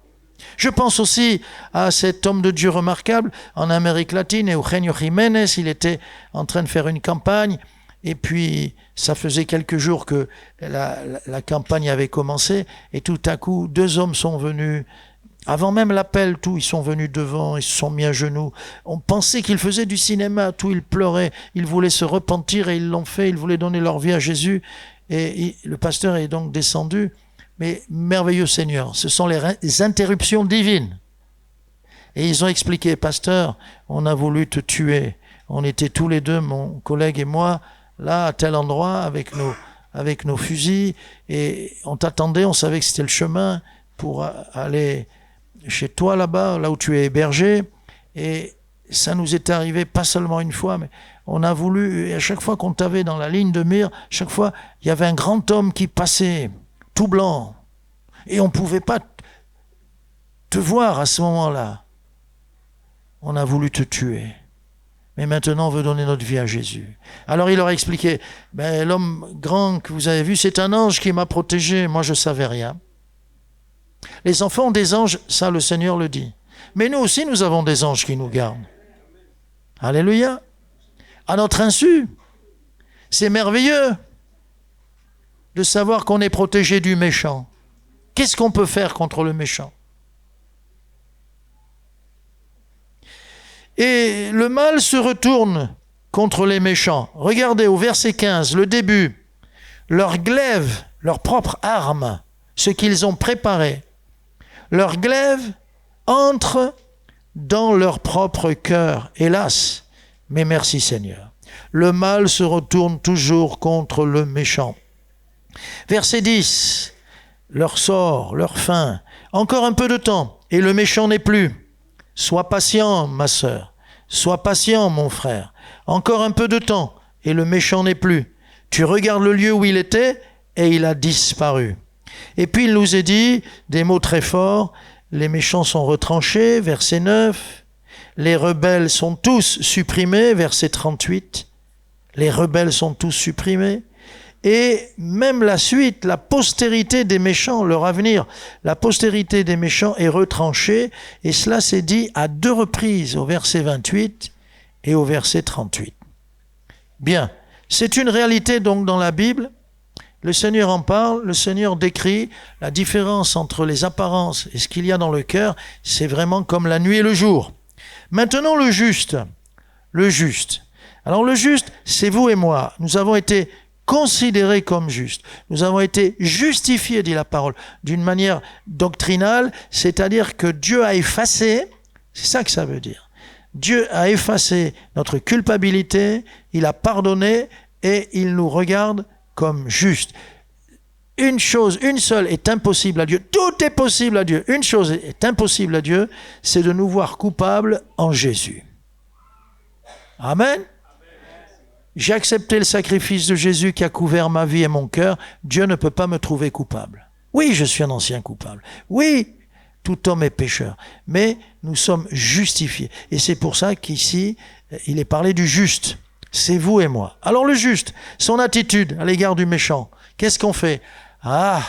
D: Je pense aussi à cet homme de Dieu remarquable en Amérique latine, Eugenio Jiménez. Il était en train de faire une campagne et puis ça faisait quelques jours que la campagne avait commencé et tout à coup 2 hommes sont venus, avant même l'appel, ils sont venus devant, ils se sont mis à genoux. On pensait qu'ils faisaient du cinéma, ils pleuraient, ils voulaient se repentir et ils l'ont fait, ils voulaient donner leur vie à Jésus et le pasteur est donc descendu. Mais merveilleux Seigneur, ce sont les interruptions divines. Et ils ont expliqué, pasteur, on a voulu te tuer. On était tous les deux, mon collègue et moi, là, à tel endroit, avec nos fusils, et on t'attendait, on savait que c'était le chemin pour aller chez toi là-bas, là où tu es hébergé. Et ça nous est arrivé, pas seulement une fois, mais on a voulu, et à chaque fois qu'on t'avait dans la ligne de mire, chaque fois, il y avait un grand homme qui passait, tout blanc, et on ne pouvait pas te voir à ce moment-là. On a voulu te tuer, mais maintenant on veut donner notre vie à Jésus. Alors il leur a expliqué, l'homme grand que vous avez vu, c'est un ange qui m'a protégé, moi je ne savais rien. Les enfants ont des anges, ça le Seigneur le dit. Mais nous aussi nous avons des anges qui nous gardent. Alléluia. À notre insu. C'est merveilleux de savoir qu'on est protégé du méchant. Qu'est-ce qu'on peut faire contre le méchant? Et le mal se retourne contre les méchants. Regardez au verset 15, le début. Leur glaive, leur propre arme, ce qu'ils ont préparé, leur glaive entre dans leur propre cœur. Hélas, mais merci Seigneur. Le mal se retourne toujours contre le méchant. Verset 10, leur sort, leur fin, encore un peu de temps, et le méchant n'est plus. Sois patient, ma sœur, sois patient, mon frère. Encore un peu de temps, et le méchant n'est plus. Tu regardes le lieu où il était, et il a disparu. Et puis il nous est dit, des mots très forts, les méchants sont retranchés, verset 9, les rebelles sont tous supprimés, verset 38, les rebelles sont tous supprimés. Et même la suite, la postérité des méchants, leur avenir, la postérité des méchants est retranchée, et cela s'est dit à 2 reprises, au verset 28 et au verset 38. Bien, c'est une réalité donc dans la Bible, le Seigneur en parle, le Seigneur décrit la différence entre les apparences et ce qu'il y a dans le cœur, c'est vraiment comme la nuit et le jour. Maintenant le juste. Alors le juste, c'est vous et moi, nous avons été considérés comme justes. Nous avons été justifiés, dit la parole, d'une manière doctrinale, c'est-à-dire que Dieu a effacé, c'est ça que ça veut dire. Dieu a effacé notre culpabilité, il a pardonné et il nous regarde comme justes. Une chose, une seule est impossible à Dieu. Tout est possible à Dieu. Une chose est impossible à Dieu, c'est de nous voir coupables en Jésus. Amen. J'ai accepté le sacrifice de Jésus qui a couvert ma vie et mon cœur. Dieu ne peut pas me trouver coupable. Oui, je suis un ancien coupable. Oui, tout homme est pécheur. Mais nous sommes justifiés. Et c'est pour ça qu'ici, il est parlé du juste. C'est vous et moi. Alors le juste, son attitude à l'égard du méchant, qu'est-ce qu'on fait? Ah,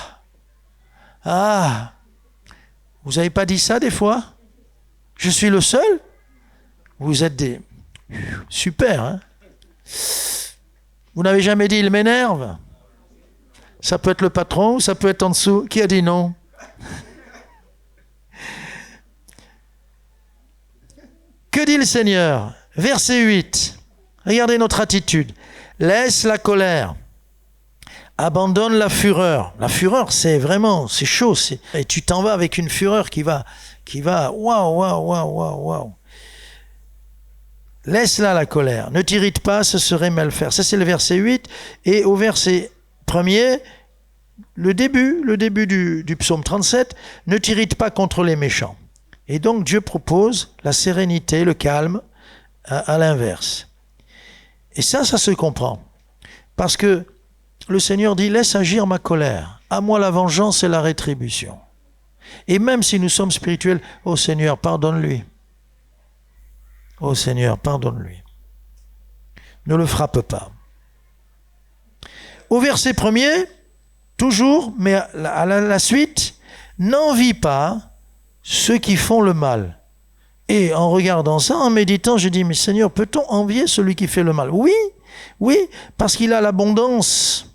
D: vous n'avez pas dit ça des fois? Je suis le seul? Vous êtes des... Super, hein? Vous n'avez jamais dit « il m'énerve » ? Ça peut être le patron ou ça peut être en dessous. Qui a dit non? Que dit le Seigneur? Verset 8. Regardez notre attitude. Laisse la colère. Abandonne la fureur. La fureur, c'est vraiment, c'est chaud. Et tu t'en vas avec une fureur qui va, waouh. Laisse-la la colère. Ne t'irrite pas, ce serait mal faire. Ça, c'est le verset 8. Et au verset 1er, le début du psaume 37, ne t'irrite pas contre les méchants. Et donc, Dieu propose la sérénité, le calme, à l'inverse. Et ça se comprend. Parce que le Seigneur dit, laisse agir ma colère. À moi la vengeance et la rétribution. Et même si nous sommes spirituels, ô Seigneur, pardonne-lui. Ô Seigneur, pardonne-lui. Ne le frappe pas. Au verset 1er, toujours, mais à la suite, n'envie pas ceux qui font le mal. Et en regardant ça, en méditant, je dis, mais Seigneur, peut-on envier celui qui fait le mal? Oui, parce qu'il a l'abondance.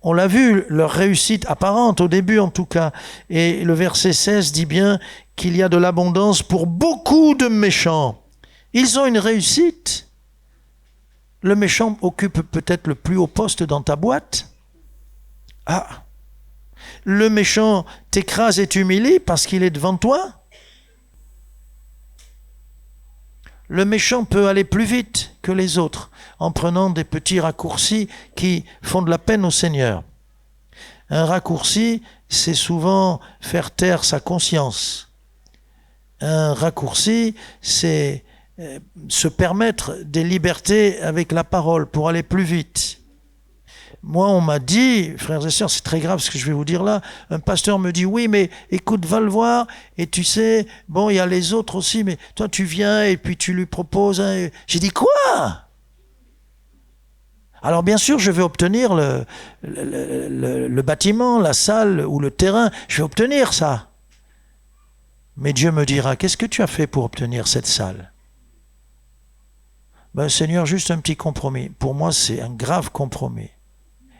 D: On l'a vu, leur réussite apparente, au début en tout cas. Et le verset 16 dit bien qu'il y a de l'abondance pour beaucoup de méchants. Ils ont une réussite. Le méchant occupe peut-être le plus haut poste dans ta boîte. Ah, le méchant t'écrase et t'humilie parce qu'il est devant toi. Le méchant peut aller plus vite que les autres en prenant des petits raccourcis qui font de la peine au Seigneur. Un raccourci, c'est souvent faire taire sa conscience. Un raccourci, c'est se permettre des libertés avec la parole pour aller plus vite. Moi, on m'a dit, frères et sœurs, c'est très grave ce que je vais vous dire là, un pasteur me dit, oui, mais écoute, va le voir, et tu sais, bon, il y a les autres aussi, mais toi, tu viens, et puis tu lui proposes. Hein, j'ai dit, quoi? Alors, bien sûr, je vais obtenir le bâtiment, la salle ou le terrain, je vais obtenir ça. Mais Dieu me dira, qu'est-ce que tu as fait pour obtenir cette salle? Ben, Seigneur, juste un petit compromis. Pour moi, c'est un grave compromis.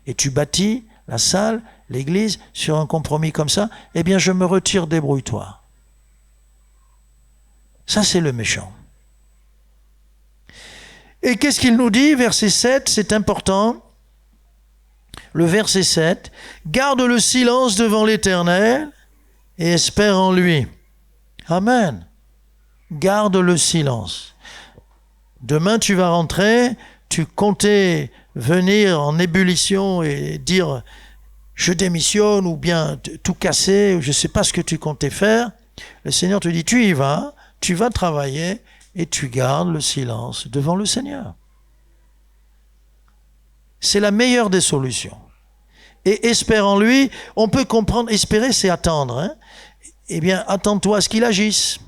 D: Et tu bâtis la salle, l'église, sur un compromis comme ça, eh bien je me retire, débrouille-toi. Ça, c'est le méchant. Et qu'est-ce qu'il nous dit? Verset 7, c'est important. Le verset 7, garde le silence devant l'Éternel et espère en lui. Amen. Garde le silence. Demain, tu vas rentrer, tu comptais venir en ébullition et dire je démissionne ou bien tout casser, ou je ne sais pas ce que tu comptais faire. Le Seigneur te dit tu y vas, tu vas travailler et tu gardes le silence devant le Seigneur. C'est la meilleure des solutions. Et espère en lui, on peut comprendre, espérer c'est attendre. Hein? Eh bien, attends-toi à ce qu'il agisse.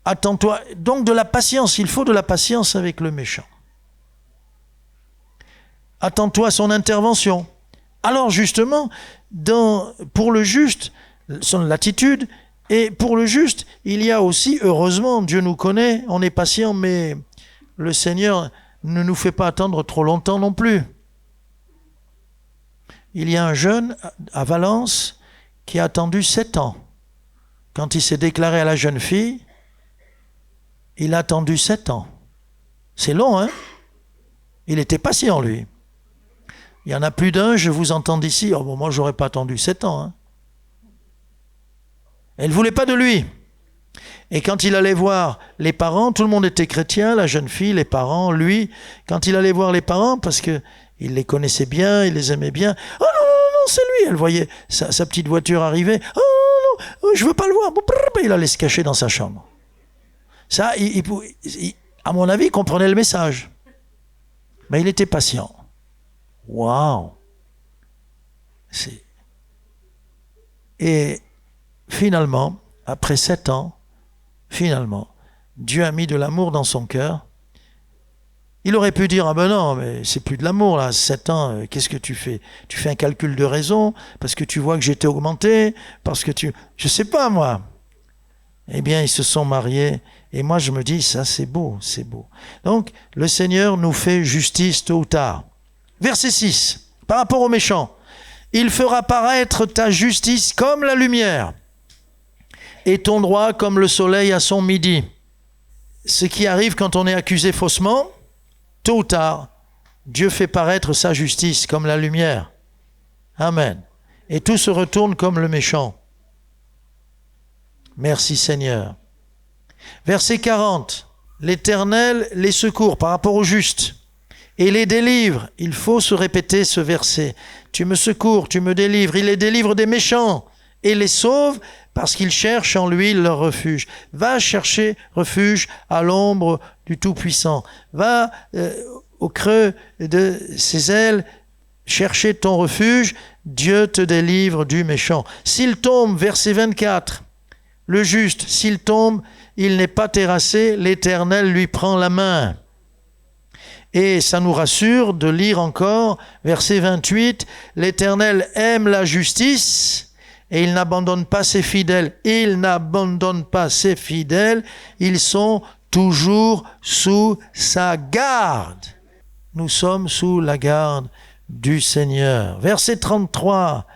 D: Attends-toi, donc de la patience, il faut de la patience avec le méchant. Attends-toi à son intervention. Alors justement, pour le juste, son attitude, et pour le juste, il y a aussi, heureusement, Dieu nous connaît, on est patient, mais le Seigneur ne nous fait pas attendre trop longtemps non plus. Il y a un jeune à Valence qui a attendu 7 ans. Quand il s'est déclaré à la jeune fille, il a attendu 7 ans. C'est long, hein? Il était patient, lui. Il y en a plus d'un, je vous entends d'ici. Oh, bon, moi, je n'aurais pas attendu 7 ans. Hein. Elle ne voulait pas de lui. Et quand il allait voir les parents, tout le monde était chrétien, la jeune fille, les parents, lui. Quand il allait voir les parents, parce qu'il les connaissait bien, il les aimait bien. Oh non, c'est lui. Elle voyait sa petite voiture arriver. Oh non, je ne veux pas le voir. Il allait se cacher dans sa chambre. Ça, à mon avis, il comprenait le message. Mais il était patient. Waouh! Et finalement, après 7 ans, Dieu a mis de l'amour dans son cœur Il aurait pu dire, ah ben non, mais c'est plus de l'amour là, 7 ans, qu'est-ce que tu fais? Tu fais un calcul de raison, parce que tu vois que j'étais augmenté, parce que tu... Je sais pas moi. Eh bien, ils se sont mariés, et moi je me dis, ça c'est beau, c'est beau. Donc, le Seigneur nous fait justice tôt ou tard. Verset 6, par rapport aux méchants. Il fera paraître ta justice comme la lumière, et ton droit comme le soleil à son midi. Ce qui arrive quand on est accusé faussement, tôt ou tard, Dieu fait paraître sa justice comme la lumière. Amen. Et tout se retourne comme le méchant. Merci Seigneur. Verset 40. L'Éternel les secourt par rapport au juste et les délivre. Il faut se répéter ce verset. Tu me secours, tu me délivres. Il les délivre des méchants et les sauve parce qu'ils cherchent en lui leur refuge. Va chercher refuge à l'ombre du Tout-Puissant. Va au creux de ses ailes chercher ton refuge. Dieu te délivre du méchant. S'il tombe, verset 24, le juste, s'il tombe, il n'est pas terrassé, l'Éternel lui prend la main. Et ça nous rassure de lire encore, verset 28, l'Éternel aime la justice et il n'abandonne pas ses fidèles. Il n'abandonne pas ses fidèles, ils sont toujours sous sa garde. Nous sommes sous la garde du Seigneur. Verset 33,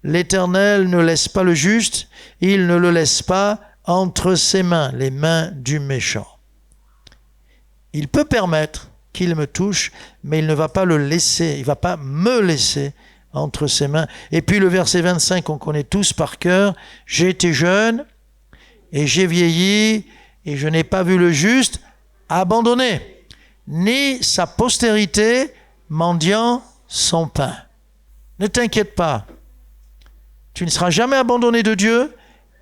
D: l'Éternel ne laisse pas le juste, il ne le laisse pas entre ses mains, les mains du méchant. Il peut permettre qu'il me touche, mais il ne va pas le laisser, il ne va pas me laisser entre ses mains. Et puis le verset 25, qu'on connaît tous par cœur, j'ai été jeune et j'ai vieilli et je n'ai pas vu le juste abandonné, ni sa postérité mendiant son pain. Ne t'inquiète pas, tu ne seras jamais abandonné de Dieu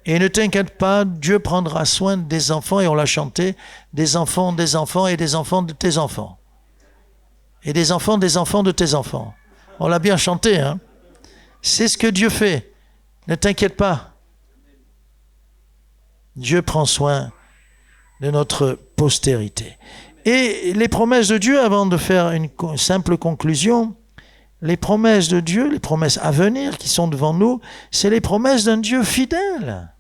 D: et ne t'inquiète pas, Dieu prendra soin des enfants, et on l'a chanté, des enfants et des enfants de tes enfants. Et des enfants de tes enfants. On l'a bien chanté, hein. C'est ce que Dieu fait. Ne t'inquiète pas. Dieu prend soin de notre postérité. Et les promesses de Dieu, avant de faire une simple conclusion, les promesses de Dieu, les promesses à venir qui sont devant nous, c'est les promesses d'un Dieu fidèle.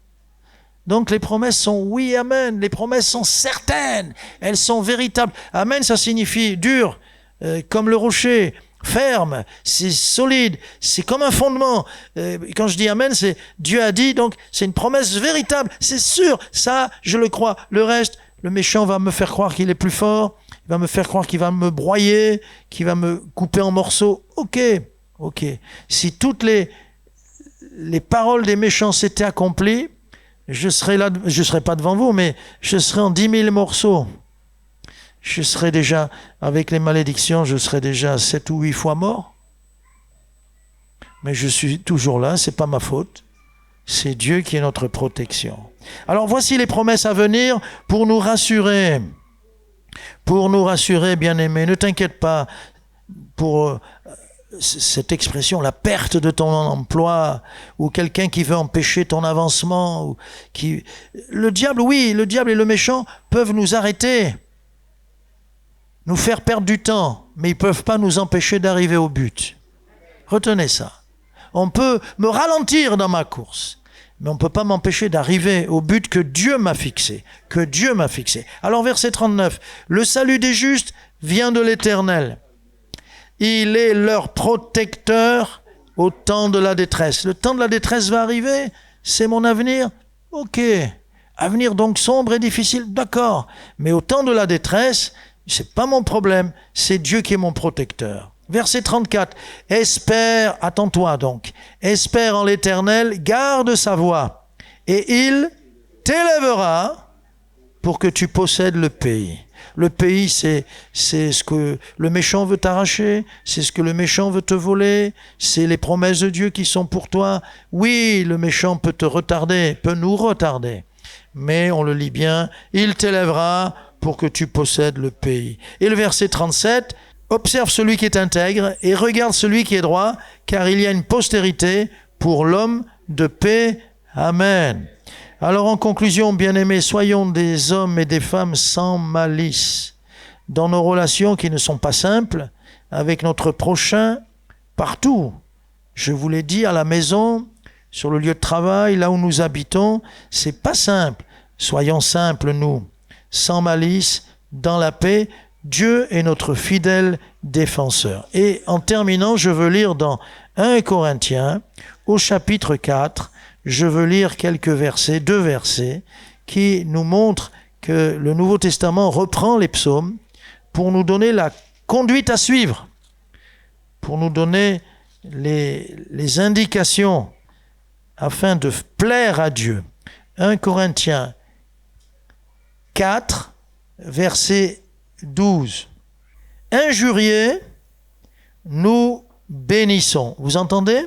D: Donc les promesses sont oui, amen. Les promesses sont certaines. Elles sont véritables. Amen, ça signifie dur, comme le rocher, ferme, c'est solide, c'est comme un fondement. Quand je dis amen, c'est Dieu a dit, donc c'est une promesse véritable. C'est sûr, ça, je le crois. Le reste, le méchant va me faire croire qu'il est plus fort. Il va me faire croire qu'il va me broyer, qu'il va me couper en morceaux. Ok. Si toutes les paroles des méchants s'étaient accomplies, je serais là, je serais pas devant vous, mais je serais en 10 000 morceaux. Je serais déjà, avec les malédictions, je serais déjà 7 ou 8 fois mort. Mais je suis toujours là, c'est pas ma faute. C'est Dieu qui est notre protection. Alors voici les promesses à venir pour nous rassurer. Pour nous rassurer, bien-aimés, ne t'inquiète pas pour cette expression, la perte de ton emploi, ou quelqu'un qui veut empêcher ton avancement, ou qui... Le diable, oui, le diable et le méchant peuvent nous arrêter, nous faire perdre du temps, mais ils ne peuvent pas nous empêcher d'arriver au but. Retenez ça. On peut me ralentir dans ma course, mais on ne peut pas m'empêcher d'arriver au but que Dieu m'a fixé. Que Dieu m'a fixé. Alors verset 39, le salut des justes vient de l'Éternel. Il est leur protecteur au temps de la détresse. Le temps de la détresse va arriver, c'est mon avenir. Ok, avenir donc sombre et difficile, d'accord. Mais au temps de la détresse, c'est pas mon problème, c'est Dieu qui est mon protecteur. Verset 34, espère, attends-toi donc, espère en l'Éternel, garde sa voie, et il t'élèvera pour que tu possèdes le pays. Le pays, c'est ce que le méchant veut t'arracher, c'est ce que le méchant veut te voler, c'est les promesses de Dieu qui sont pour toi. Oui, le méchant peut te retarder, peut nous retarder, mais on le lit bien, il t'élèvera pour que tu possèdes le pays. Et le verset 37, observe celui qui est intègre et regarde celui qui est droit, car il y a une postérité pour l'homme de paix. Amen. Alors en conclusion, bien-aimés, soyons des hommes et des femmes sans malice. dans nos relations qui ne sont pas simples, avec notre prochain, partout. Je vous l'ai dit, à la maison, sur le lieu de travail, là où nous habitons, c'est pas simple. Soyons simples, nous, sans malice, dans la paix. Dieu est notre fidèle défenseur. Et en terminant, je veux lire dans 1 Corinthiens, au chapitre 4, je veux lire quelques versets, 2 versets, qui nous montrent que le Nouveau Testament reprend les psaumes pour nous donner la conduite à suivre, pour nous donner les indications afin de plaire à Dieu. 1 Corinthiens 4, verset 12. Injuriés, nous bénissons. Vous entendez?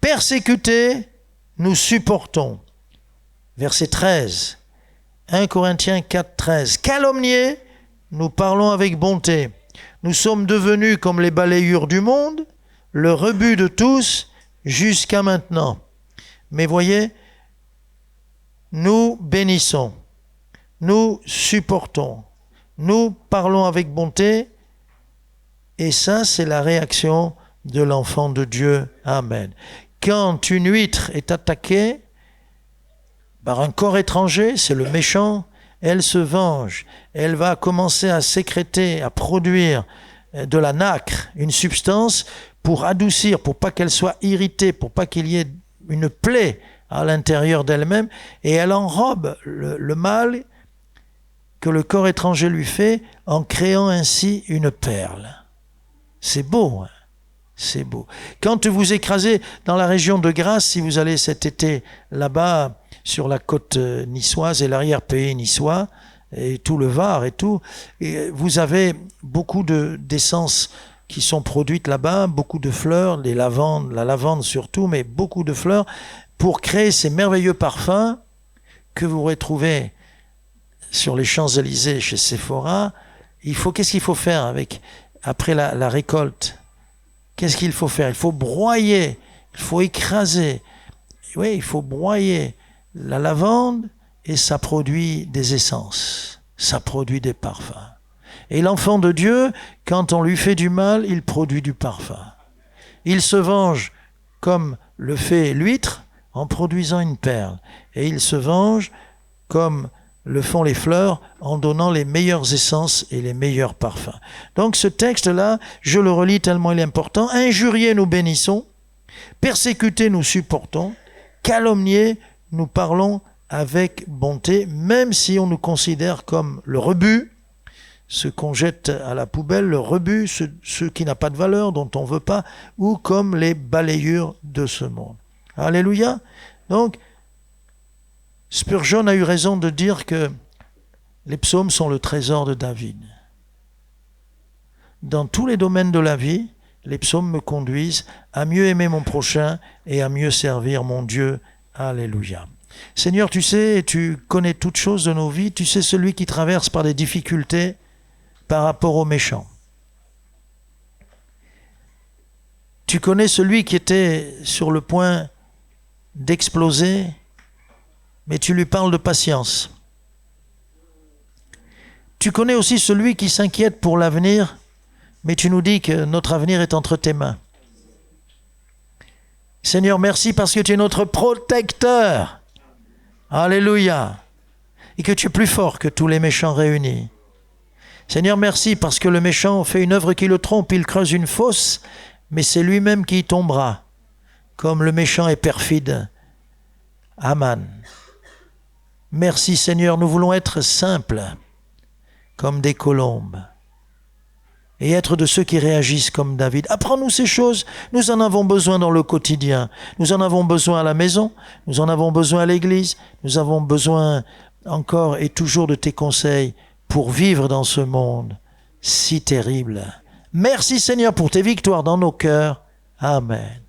D: Persécutés, nous supportons. Verset 13. 1 Corinthiens 4, 13. Calomniés, nous parlons avec bonté. Nous sommes devenus comme les balayures du monde, le rebut de tous jusqu'à maintenant. Mais voyez, nous bénissons, nous supportons, nous parlons avec bonté, et ça, c'est la réaction de l'enfant de Dieu. Amen. Quand une huître est attaquée par un corps étranger, c'est le méchant, elle se venge, elle va commencer à sécréter, à produire de la nacre, une substance pour adoucir, pour pas qu'elle soit irritée, pour pas qu'il y ait une plaie à l'intérieur d'elle-même, et elle enrobe le mal que le corps étranger lui fait en créant ainsi une perle. C'est beau, hein? C'est beau. Quand vous écrasez dans la région de Grasse, si vous allez cet été là-bas sur la côte niçoise et l'arrière-pays niçois, et tout le Var et tout, et vous avez beaucoup d'essences qui sont produites là-bas, beaucoup de fleurs, la lavande surtout, mais beaucoup de fleurs, pour créer ces merveilleux parfums que vous retrouvez sur les Champs-Élysées chez Sephora. Qu'est-ce qu'il faut faire après la récolte? Qu'est-ce qu'il faut faire? Il faut broyer, il faut écraser. Oui, il faut broyer la lavande et ça produit des essences, ça produit des parfums. Et l'enfant de Dieu, quand on lui fait du mal, il produit du parfum. Il se venge comme le fait l'huître en produisant une perle. Et il se venge comme le font les fleurs en donnant les meilleures essences et les meilleurs parfums. Donc ce texte-là, je le relis tellement il est important. Injuriés, nous bénissons. Persécutés, nous supportons. Calomniés, nous parlons avec bonté, même si on nous considère comme le rebut, ce qu'on jette à la poubelle, le rebut, ce qui n'a pas de valeur, dont on ne veut pas, ou comme les balayures de ce monde. Alléluia. Donc, Spurgeon a eu raison de dire que les psaumes sont le trésor de David. Dans tous les domaines de la vie, les psaumes me conduisent à mieux aimer mon prochain et à mieux servir mon Dieu. Alléluia. Seigneur, tu sais, tu connais toutes choses de nos vies, tu sais celui qui traverse par des difficultés par rapport aux méchants. Tu connais celui qui était sur le point d'exploser, mais tu lui parles de patience. Tu connais aussi celui qui s'inquiète pour l'avenir, mais tu nous dis que notre avenir est entre tes mains. Seigneur, merci parce que tu es notre protecteur. Alléluia. Et que tu es plus fort que tous les méchants réunis. Seigneur, merci parce que le méchant fait une œuvre qui le trompe, il creuse une fosse, mais c'est lui-même qui y tombera, comme le méchant est perfide. Amen. Merci Seigneur, nous voulons être simples, comme des colombes, et être de ceux qui réagissent comme David. Apprends-nous ces choses, nous en avons besoin dans le quotidien, nous en avons besoin à la maison, nous en avons besoin à l'église, nous avons besoin encore et toujours de tes conseils pour vivre dans ce monde si terrible. Merci Seigneur pour tes victoires dans nos cœurs. Amen.